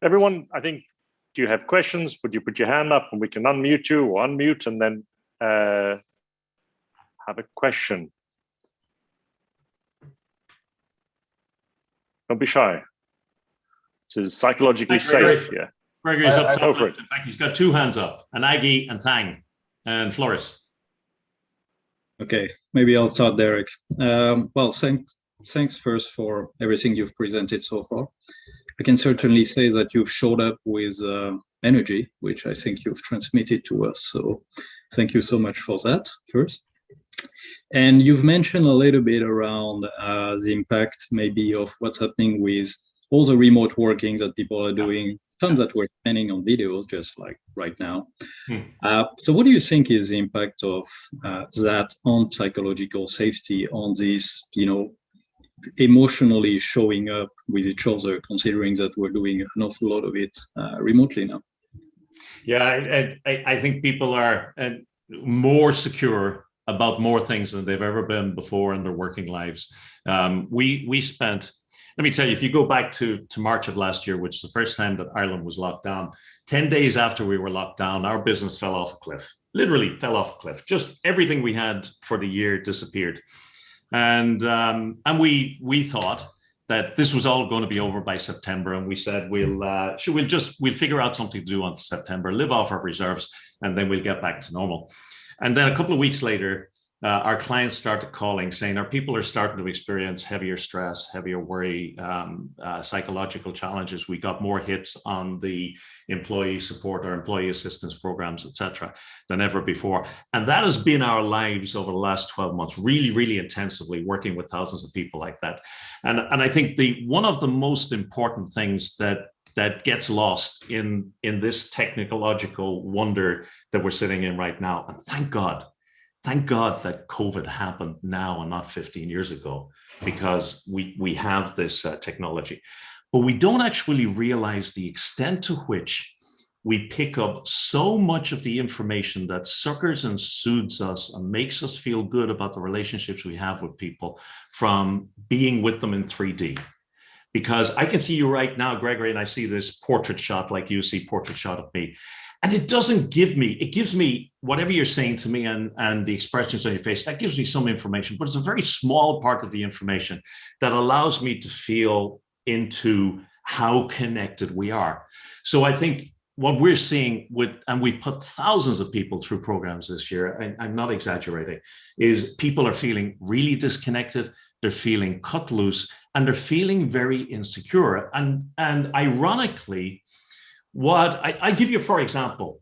everyone, I think, do you have questions? Would you put your hand up and we can unmute you or unmute and then have a question? Don't be shy. This is psychologically safe. Yeah. Gregory's up top. For it. In fact, he's got two hands up, and Aggie and Thang and Floris. Okay, maybe I'll start, Deiric. Well, thanks first for everything you've presented so far. I can certainly say that you've showed up with energy, which I think you've transmitted to us. So thank you so much for that first. And you've mentioned a little bit around the impact maybe of what's happening with all the remote working that people are doing, time that we're spending on videos, just like right now. So what do you think is the impact of that on psychological safety, on this, emotionally showing up with each other, considering that we're doing an awful lot of it remotely now? Yeah, I think people are more secure about more things than they've ever been before in their working lives. We spent, let me tell you, if you go back to March of last year, which is the first time that Ireland was locked down, 10 days after we were locked down, our business fell off a cliff, literally fell off a cliff. Just everything we had for the year disappeared. And we thought that this was all going to be over by September. And we said, we'll figure out something to do until September, live off our reserves, and then we'll get back to normal. And then a couple of weeks later, our clients started calling saying our people are starting to experience heavier stress, heavier worry, psychological challenges. We got more hits on the employee support or employee assistance programs, et cetera, than ever before. And that has been our lives over the last 12 months, really, really intensively working with thousands of people like that. And I think one of the most important things that gets lost in this technological wonder that we're sitting in right now, and thank God that COVID happened now and not 15 years ago, because we have this technology. But we don't actually realize the extent to which we pick up so much of the information that suckers and soothes us and makes us feel good about the relationships we have with people from being with them in 3D. Because I can see you right now, Gregory, and I see this portrait shot like you see portrait shot of me. And it doesn't give me, it gives me whatever you're saying to me and the expressions on your face, that gives me some information, but it's a very small part of the information that allows me to feel into how connected we are. So I think what we're seeing and we've put thousands of people through programs this year, I'm not exaggerating, is people are feeling really disconnected, they're feeling cut loose, and they're feeling very insecure. And ironically, I'll give you, for example,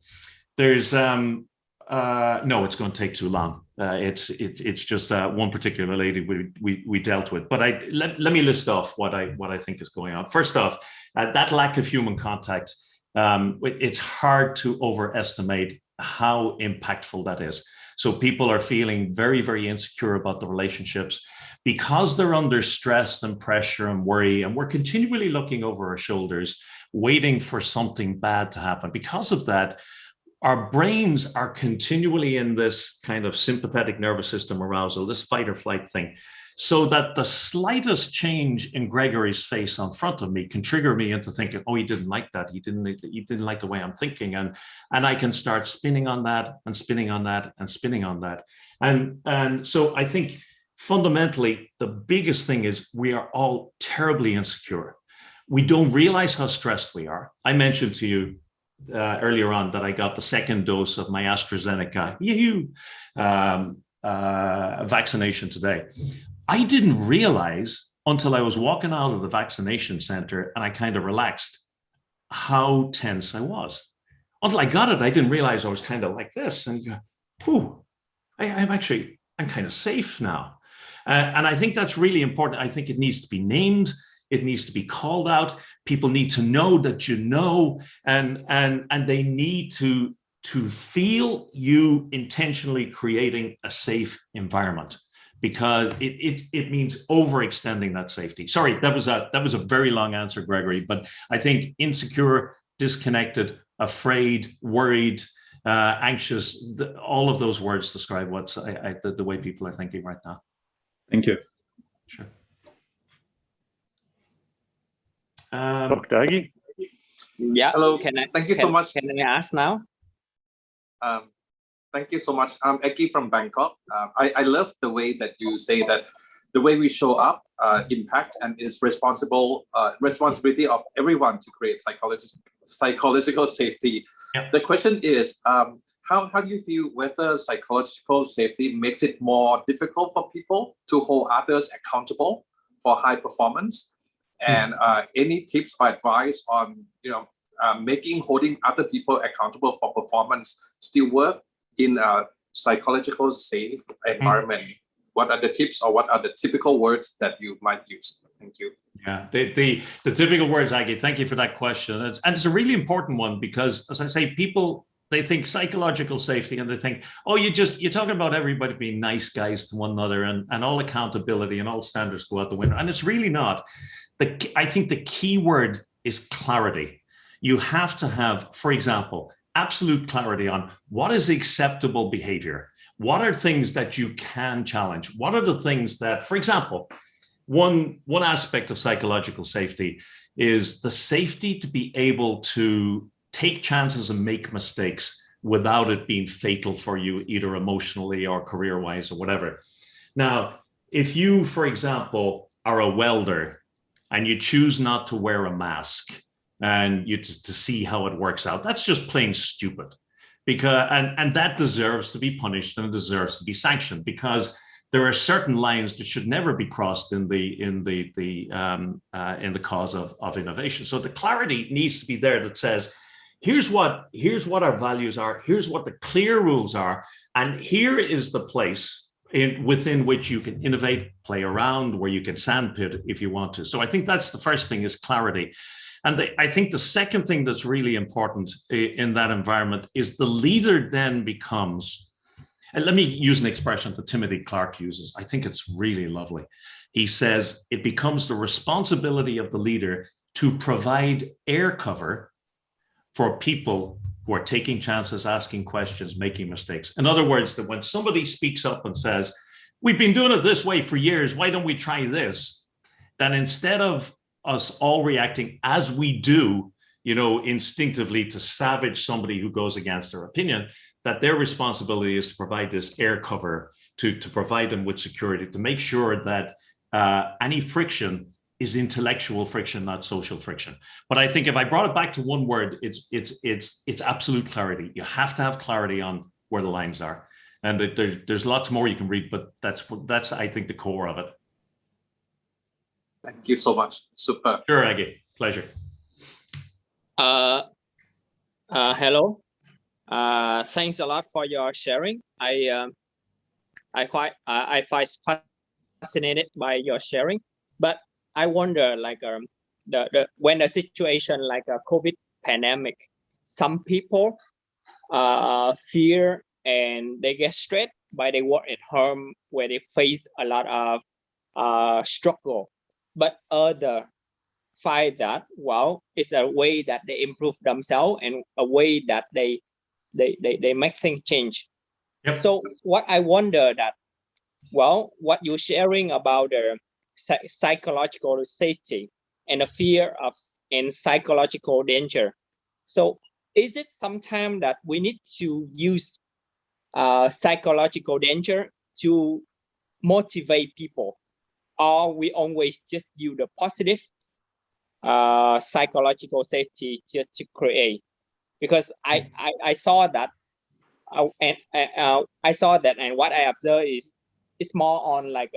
there's, no, it's going to take too long. It's just one particular lady we dealt with, but let me list off what I think is going on. First off, that lack of human contact, it's hard to overestimate how impactful that is. So people are feeling very, very insecure about the relationships because they're under stress and pressure and worry, and we're continually looking over our shoulders, waiting for something bad to happen. Because of that, our brains are continually in this kind of sympathetic nervous system arousal, this fight or flight thing, so that the slightest change in Gregory's face on front of me can trigger me into thinking, oh, he didn't like that. He didn't like the way I'm thinking. And I can start spinning on that and spinning on that and spinning on that. And so I think fundamentally, the biggest thing is we are all terribly insecure. We don't realize how stressed we are. I mentioned to you earlier on that I got the second dose of my AstraZeneca vaccination today. I didn't realize until I was walking out of the vaccination center and I kind of relaxed how tense I was. Until I got it, I didn't realize I was kind of like this and go, whew, I'm kind of safe now. And I think that's really important. I think it needs to be named. It needs to be called out. People need to know that you know, and they need to feel you intentionally creating a safe environment, because it means overextending that safety. Sorry, that was a very long answer, Gregory, but I think insecure, disconnected, afraid, worried, anxious, all of those words describe what's the way people are thinking right now. Thank you. Sure. Dr. Aggie? Yeah. Hello. Thank you so much. Can I ask now? Thank you so much. I'm Eki from Bangkok. I love the way that you say that the way we show up impact and is responsibility of everyone to create psychological safety. Yep. The question is, how do you feel whether psychological safety makes it more difficult for people to hold others accountable for high performance? And any tips or advice on making holding other people accountable for performance still work in a psychological safe environment? What are the tips or what are the typical words that you might use? Thank you. Yeah, the typical words, Aggie, thank you for that question. And it's a really important one because, as I say, people, they think psychological safety and they think, oh, you're talking about everybody being nice guys to one another and all accountability and all standards go out the window. And it's really not. I think the key word is clarity. You have to have, for example, absolute clarity on what is acceptable behavior. What are things that you can challenge? What are the things that, for example, one aspect of psychological safety is the safety to be able to take chances and make mistakes without it being fatal for you, either emotionally or career-wise or whatever. Now, if you, for example, are a welder and you choose not to wear a mask and you to see how it works out, that's just plain stupid. Because and that deserves to be punished and it deserves to be sanctioned, because there are certain lines that should never be crossed in the cause of innovation. So the clarity needs to be there that says, here's what our values are, here's what the clear rules are, and here is the place within which you can innovate, play around, where you can sandpit if you want to. So I think that's the first thing, is clarity. And I think the second thing that's really important in that environment is the leader then becomes, and let me use an expression that Timothy Clark uses. I think it's really lovely. He says, it becomes the responsibility of the leader to provide air cover for people who are taking chances, asking questions, making mistakes. In other words, that when somebody speaks up and says, we've been doing it this way for years, why don't we try this? Then instead of us all reacting as we do, instinctively to savage somebody who goes against their opinion, that their responsibility is to provide this air cover, to provide them with security, to make sure that any friction is intellectual friction, not social friction. But I think if I brought it back to one word, it's absolute clarity. You have to have clarity on where the lines are. And there's lots more you can read, but that's I think the core of it. Thank you so much. Super. Sure, Aggie. Pleasure. Hello. Thanks a lot for your sharing. I find fascinated by your sharing, but I wonder, like, when a situation like a COVID pandemic, some people fear and they get stressed by their work at home, where they face a lot of struggle. But others find that, well, it's a way that they improve themselves and a way that they they make things change. Yep. So what I wonder that, well, what you're sharing about the psychological safety and the fear of and psychological danger. So is it sometime that we need to use psychological danger to motivate people, or we always just use the positive psychological safety just to create? Because I saw that, I saw that, and what I observed is it's more on like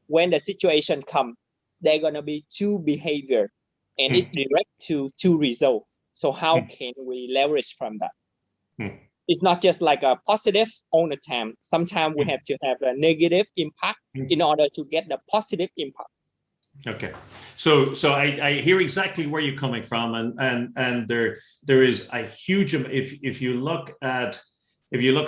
when the situation comes, they're gonna be two behavior, and it direct to two results. So how can we leverage from that? It's not just like a positive all the time. Sometimes we have to have a negative impact in order to get the positive impact. Okay, so I hear exactly where you're coming from, and there is a huge, if you look,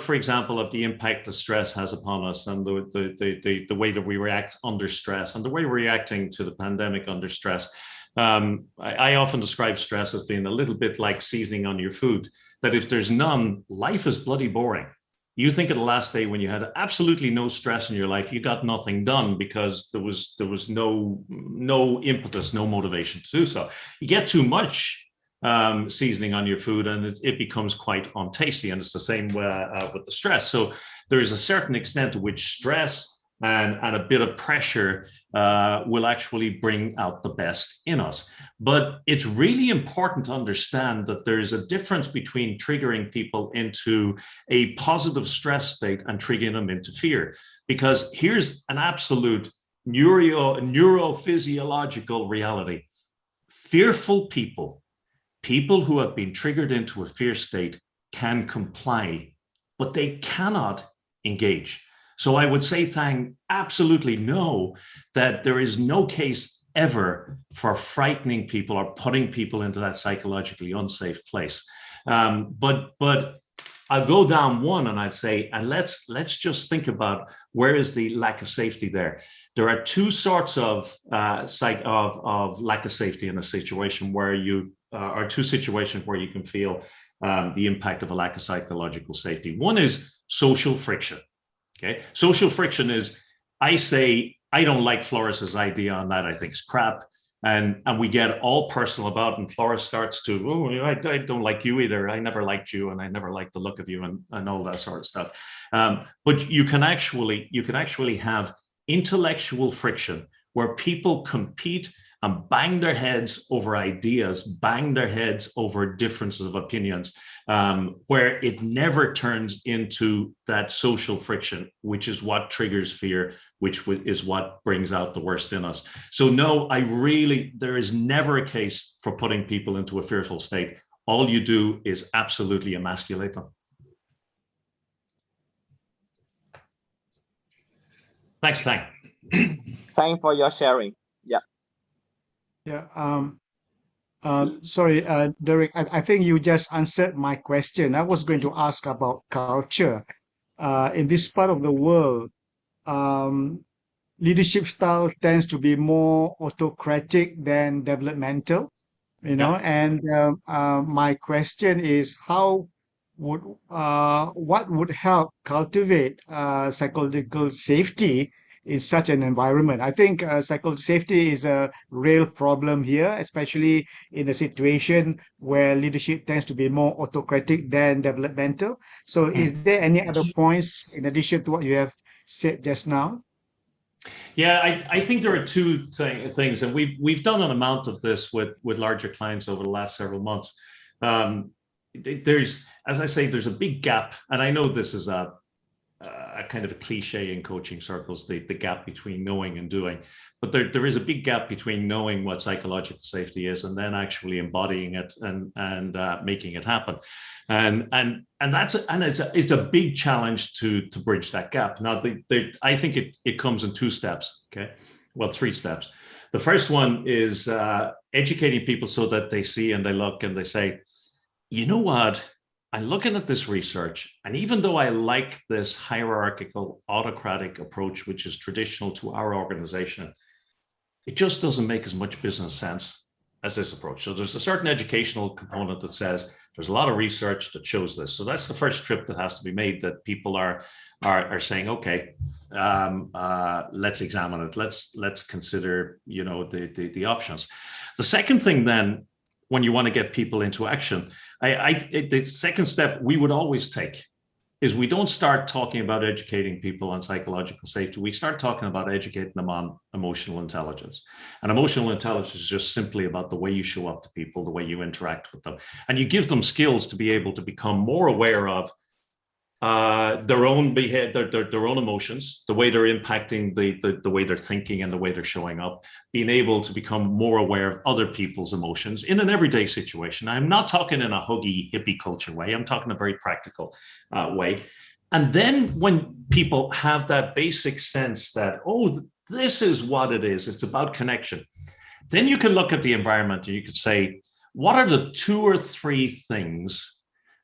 for example, of the impact that stress has upon us, and the way that we react under stress, and the way we're reacting to the pandemic under stress. I often describe stress as being a little bit like seasoning on your food, that if there's none, life is bloody boring. You think of the last day when you had absolutely no stress in your life, you got nothing done because there was no impetus, no motivation to do so. You get too much seasoning on your food and it becomes quite untasty, and it's the same with the stress. So there is a certain extent to which stress and a bit of pressure will actually bring out the best in us. But it's really important to understand that there is a difference between triggering people into a positive stress state and triggering them into fear. Because here's an absolute neurophysiological reality. Fearful people who have been triggered into a fear state can comply, but they cannot engage. So I would say, Thang, absolutely no, that there is no case ever for frightening people or putting people into that psychologically unsafe place. But I'll go down one and I'd say, and let's just think about where is the lack of safety there. There are two sorts of lack of safety in a situation where or two situations where you can feel the impact of a lack of psychological safety. One is social friction. Okay, social friction is, I say, I don't like Floris's idea on that. I think it's crap. And we get all personal about it. And Floris starts to, oh, I don't like you either. I never liked you and I never liked the look of you and all that sort of stuff. But you can actually have intellectual friction where people compete and bang their heads over ideas, bang their heads over differences of opinions, where it never turns into that social friction, which is what triggers fear, which is what brings out the worst in us. So no, there is never a case for putting people into a fearful state. All you do is absolutely emasculate them. Thanks, Thang. Thanks for your sharing. Yeah. Yeah. Sorry, Deiric, I think you just answered my question. I was going to ask about culture. In this part of the world, leadership style tends to be more autocratic than developmental, and my question is what would help cultivate psychological safety in such an environment? I think psychological safety is a real problem here, especially in a situation where leadership tends to be more autocratic than developmental. So is there any other points in addition to what you have said just now? Yeah, I think there are two things, and we've done an amount of this with larger clients over the last several months. There's, as I say, there's a big gap, and I know this is a kind of a cliche in coaching circles, the gap between knowing and doing, but there is a big gap between knowing what psychological safety is and then actually embodying it and making it happen, and it's a big challenge to bridge that gap. Now, I think it comes in two steps. Okay, well, three steps. The first one is educating people so that they see and they look and they say, you know what? I'm looking at this research, and even though I like this hierarchical, autocratic approach, which is traditional to our organization, it just doesn't make as much business sense. as this approach. So there's a certain educational component that says there's a lot of research that shows this. So that's the first trip that has to be made, that people are saying, okay, let's examine it. Let's consider, you know, the options. The second thing then, when you want to get people into action, the second step we would always take is we don't start talking about educating people on psychological safety. We start talking about educating them on emotional intelligence. And emotional intelligence is just simply about the way you show up to people, the way you interact with them. And you give them skills to be able to become more aware of their own behavior, their own emotions, the way they're impacting the way they're thinking and the way they're showing up, being able to become more aware of other people's emotions in an everyday situation. I'm not talking in a huggy hippie culture way. I'm talking a very practical way. And then when people have that basic sense that, oh, this is what it is, it's about connection, then you can look at the environment and you could say, what are the 2 or 3 things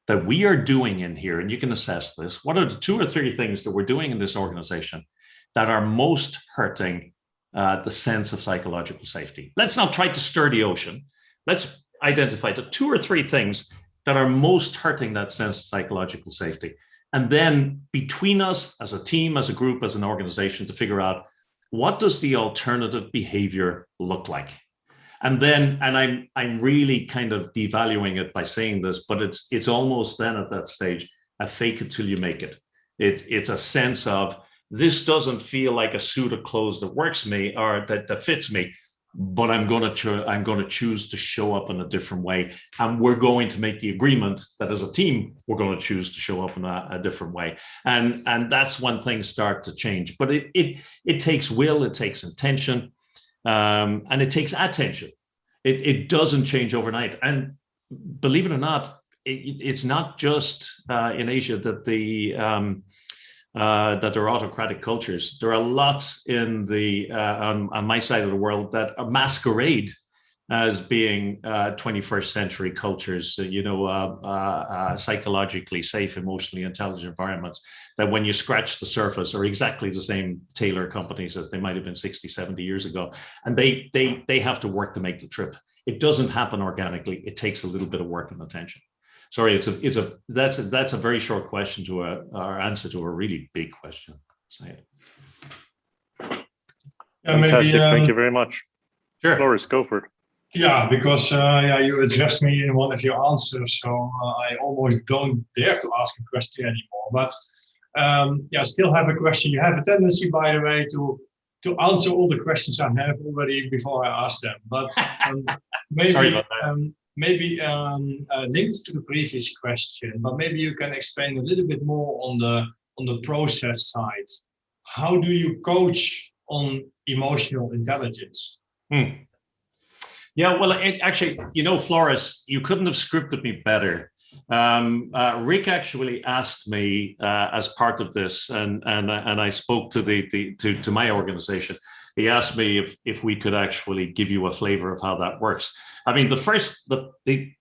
that we are doing in here, and you can assess this, what are the 2 or 3 things that we're doing in this organization that are most hurting the sense of psychological safety? Let's not try to stir the ocean. Let's identify the 2 or 3 things that are most hurting that sense of psychological safety. And then between us as a team, as a group, as an organization, to figure out, what does the alternative behavior look like? And then, and I'm really kind of devaluing it by saying this, but it's almost then at that stage, a fake it till you make it. It's a sense of, this doesn't feel like a suit of clothes that works me or that fits me, but I'm going to choose to show up in a different way. And we're going to make the agreement that as a team, we're going to choose to show up in a different way. And that's when things start to change. But it takes will, it takes intention. And it takes attention. It doesn't change overnight. And believe it or not, it's not just in Asia that that there are autocratic cultures. There are lots in on my side of the world that are masquerade as being 21st century cultures, psychologically safe, emotionally intelligent environments that when you scratch the surface are exactly the same tailor companies as they might have been 60, 70 years ago. And they have to work to make the trip. It doesn't happen organically. It takes a little bit of work and attention. Sorry, that's a very short question to our answer to a really big question. Fantastic. Thank you very much. Sure. Floris, go for it. Yeah, because you addressed me in one of your answers, so I almost don't dare to ask a question anymore. But I still have a question. You have a tendency, by the way, to answer all the questions I have already before I ask them. But maybe Sorry about that. Maybe linked to the previous question, but maybe you can explain a little bit more on the process side. How do you coach on emotional intelligence? Yeah, well, actually, Floris, you couldn't have scripted me better. Rick actually asked me as part of this, and I spoke to my organization. He asked me if we could actually give you a flavor of how that works. I mean, the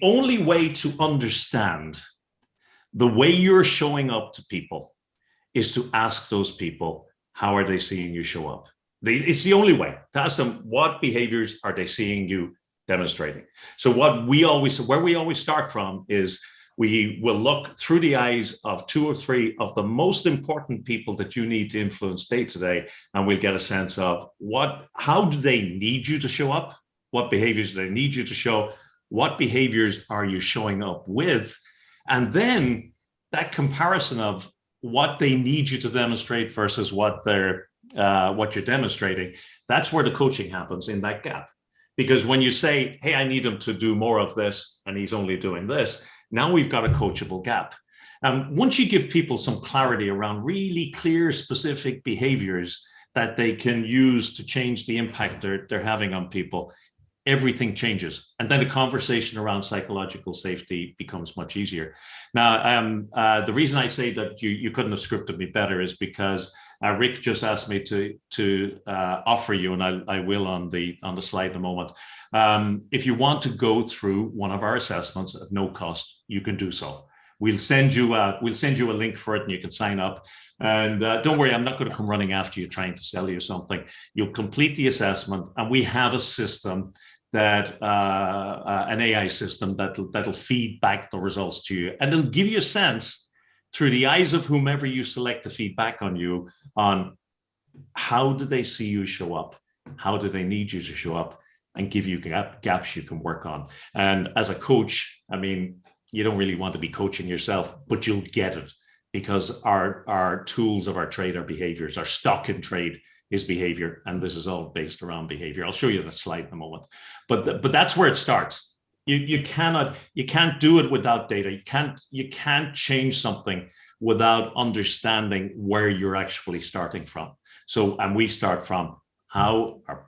only way to understand the way you're showing up to people is to ask those people, how are they seeing you show up? It's the only way to ask them, what behaviors are they seeing you demonstrating? So where we always start from is we will look through the eyes of 2 or 3 of the most important people that you need to influence day to day, and we'll get a sense of how do they need you to show up? What behaviors do they need you to show? What behaviors are you showing up with? And then that comparison of what they need you to demonstrate versus what you're demonstrating, that's where the coaching happens, in that gap. Because when you say, hey, I need him to do more of this, and he's only doing this, now we've got a coachable gap. And once you give people some clarity around really clear, specific behaviors that they can use to change the impact they're having on people, everything changes. And then the conversation around psychological safety becomes much easier. Now, the reason I say that you couldn't have scripted me better is because Rick just asked me to offer you, and I will on the slide in a moment. If you want to go through one of our assessments at no cost, you can do so. We'll send you a link for it, and you can sign up. And don't worry, I'm not going to come running after you trying to sell you something. You'll complete the assessment, and we have a system that an AI system that'll feed back the results to you, and it'll give you a sense through the eyes of whomever you select to feed back on you on how do they see you show up, how do they need you to show up, and give you gaps you can work on. And as a coach, I mean, you don't really want to be coaching yourself, but you'll get it, because our tools of our trade are behaviors. Our stock in trade is behavior, and this is all based around behavior. I'll show you the slide in a moment, but that's where it starts. You can't do it without data. You can't change something without understanding where you're actually starting from. So, and we start from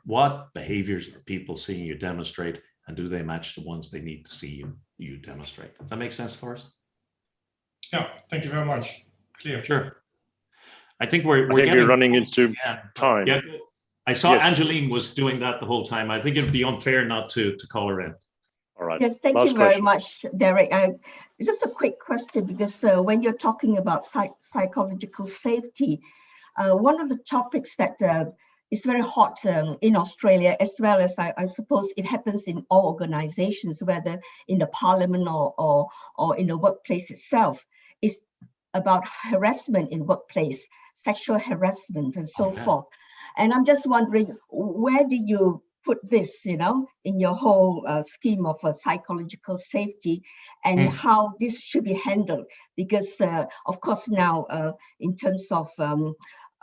what behaviors are people seeing you demonstrate, and do they match the ones they need to see you demonstrate? Does that make sense for us? Yeah, thank you very much. Clear. Sure. I think we're running into time. Yeah, I saw Yes. Angeline was doing that the whole time. I think it'd be unfair not to call her in. All right. Yes, thank Last you very question. much, Derek. Just a quick question, because when you're talking about psychological safety, one of the topics that is very hot in Australia, as well as I suppose it happens in all organizations, whether in the parliament or in the workplace itself, is about harassment in workplace, sexual harassment and so forth. And I'm just wondering, where do you put this, in your whole scheme of psychological safety, and how this should be handled? Because of course now in terms of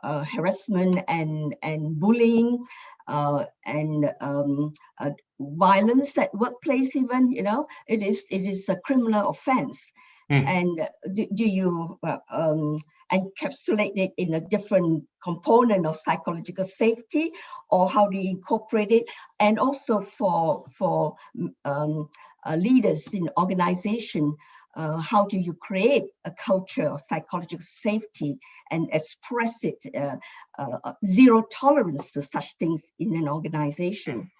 harassment and bullying and violence at workplace, even, it is a criminal offense. And do you encapsulate it in a different component of psychological safety, or how do you incorporate it? And also for leaders in organization, how do you create a culture of psychological safety and express it, zero tolerance to such things in an organization?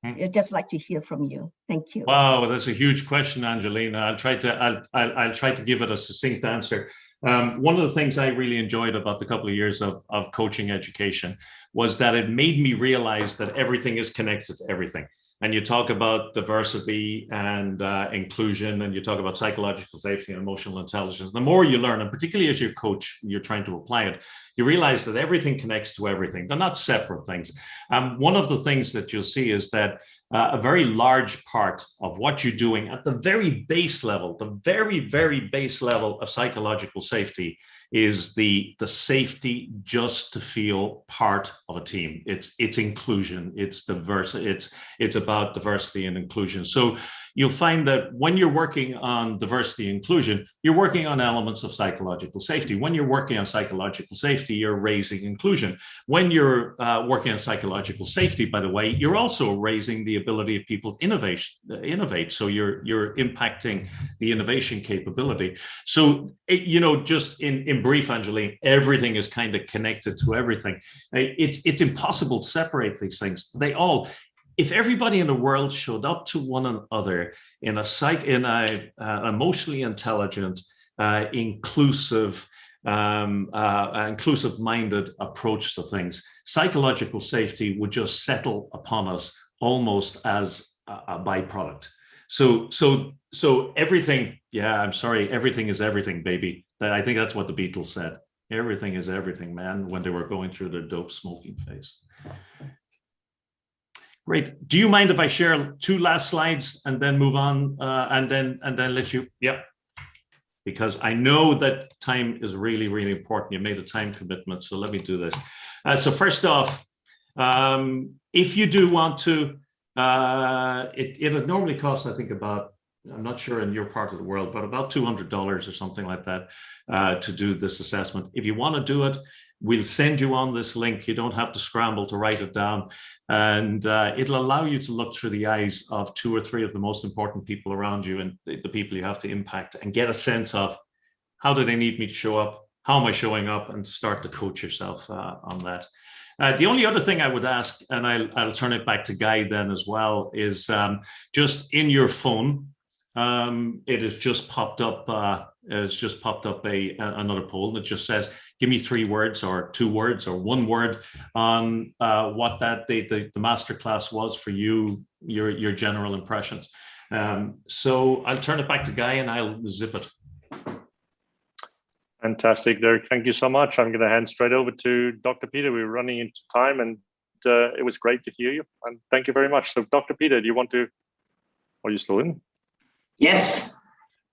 I'd just like to hear from you. Thank you. Wow, that's a huge question, Angelina. I'll try to give it a succinct answer. One of the things I really enjoyed about the couple of years of coaching education was that it made me realize that everything is connected to everything. And you talk about diversity and inclusion, and you talk about psychological safety and emotional intelligence. The more you learn, and particularly as your coach, you're trying to apply it, you realize that everything connects to everything. They're not separate things. One of the things that you'll see is that a very large part of what you're doing at the very base level, the very, very base level of psychological safety, is the safety just to feel part of a team. It's inclusion, it's diversity, it's about diversity and inclusion. So you'll find that when you're working on diversity and inclusion, you're working on elements of psychological safety. When you're working on psychological safety, you're raising inclusion. When you're working on psychological safety, by the way, you're also raising the ability of people to innovate. So you're impacting the innovation capability. So, just in brief, Angeline, everything is kind of connected to everything. It's impossible to separate these things. If everybody in the world showed up to one another in a emotionally intelligent, inclusive, inclusive-minded approach to things, psychological safety would just settle upon us almost as a byproduct. So everything, I'm sorry, everything is everything, baby. I think that's what the Beatles said. Everything is everything, man, when they were going through their dope smoking phase. Great. Do you mind if I share two last slides and then move on and then let you? Yep. Because I know that time is really, really important. You made a time commitment, so let me do this. So first off, if you do want to, it normally costs, I think, about, I'm not sure in your part of the world, but about $200 or something like that to do this assessment. If you want to do it, we'll send you on this link. You don't have to scramble to write it down. And it'll allow you to look through the eyes of 2 or 3 of the most important people around you and the people you have to impact, and get a sense of how do they need me to show up? How am I showing up? And start to coach yourself on that. The only other thing I would ask, and I'll turn it back to Guy then as well, is just in your phone, it has just popped up. Another poll, and it just says, "Give me 3 words, or 2 words, or 1 word on what the masterclass was for you. Your general impressions." So I'll turn it back to Guy, and I'll zip it. Fantastic, Deiric. Thank you so much. I'm going to hand straight over to Dr. Peter. We're running into time, and it was great to hear you. And thank you very much. So, Dr. Peter, do you want to? Are you still in? Yes.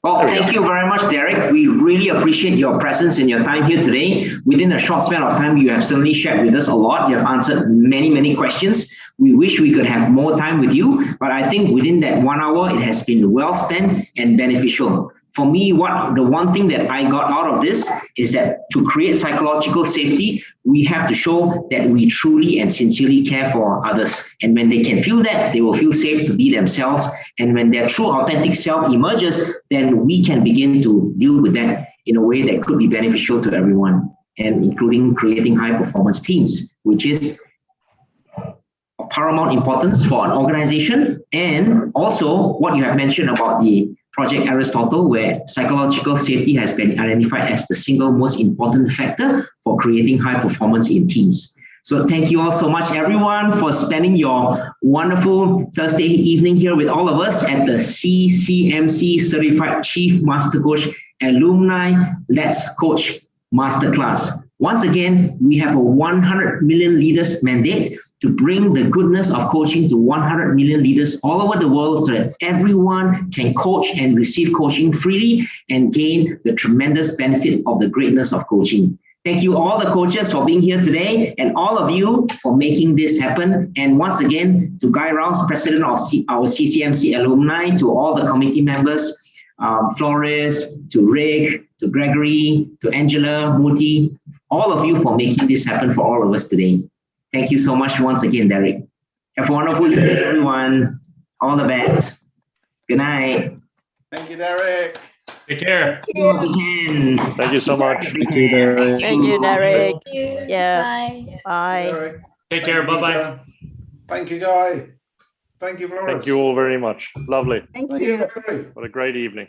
Well, thank you very much, Deiric. We really appreciate your presence and your time here today. Within a short span of time, you have certainly shared with us a lot. You have answered many, many questions. We wish we could have more time with you, but I think within that 1 hour, it has been well spent and beneficial. For me, the one thing that I got out of this is that to create psychological safety, we have to show that we truly and sincerely care for others. And when they can feel that, they will feel safe to be themselves. And when their true authentic self emerges, then we can begin to deal with that in a way that could be beneficial to everyone, and including creating high performance teams, which is of paramount importance for an organization. And also what you have mentioned about the Project Aristotle, where psychological safety has been identified as the single most important factor for creating high performance in teams. So thank you all so much, everyone, for spending your wonderful Thursday evening here with all of us at the CCMC Certified Chief Master Coach Alumni Let's Coach Masterclass. Once again, we have a 100 million leaders mandate to bring the goodness of coaching to 100 million leaders all over the world, so that everyone can coach and receive coaching freely and gain the tremendous benefit of the greatness of coaching. Thank you all the coaches for being here today, and all of you for making this happen. And once again, to Guy Rouse, President of our CCMC Alumni, to all the committee members, Flores, to Rick, to Gregory, to Angela, Muti, all of you for making this happen for all of us today. Thank you so much once again, Deiric. Have a wonderful evening, everyone. All the best. Good night. Thank you, Deiric. Take care. Thank you. Thank you so much. Thank you, Deiric. Thank you, Deiric. Thank you. Yeah. Bye. Bye. Deiric. Take care. Bye-bye. Thank you, Guy. Thank you, Flores. Thank you all very much. Lovely. Thank Thank you. you, Gary. What a great evening.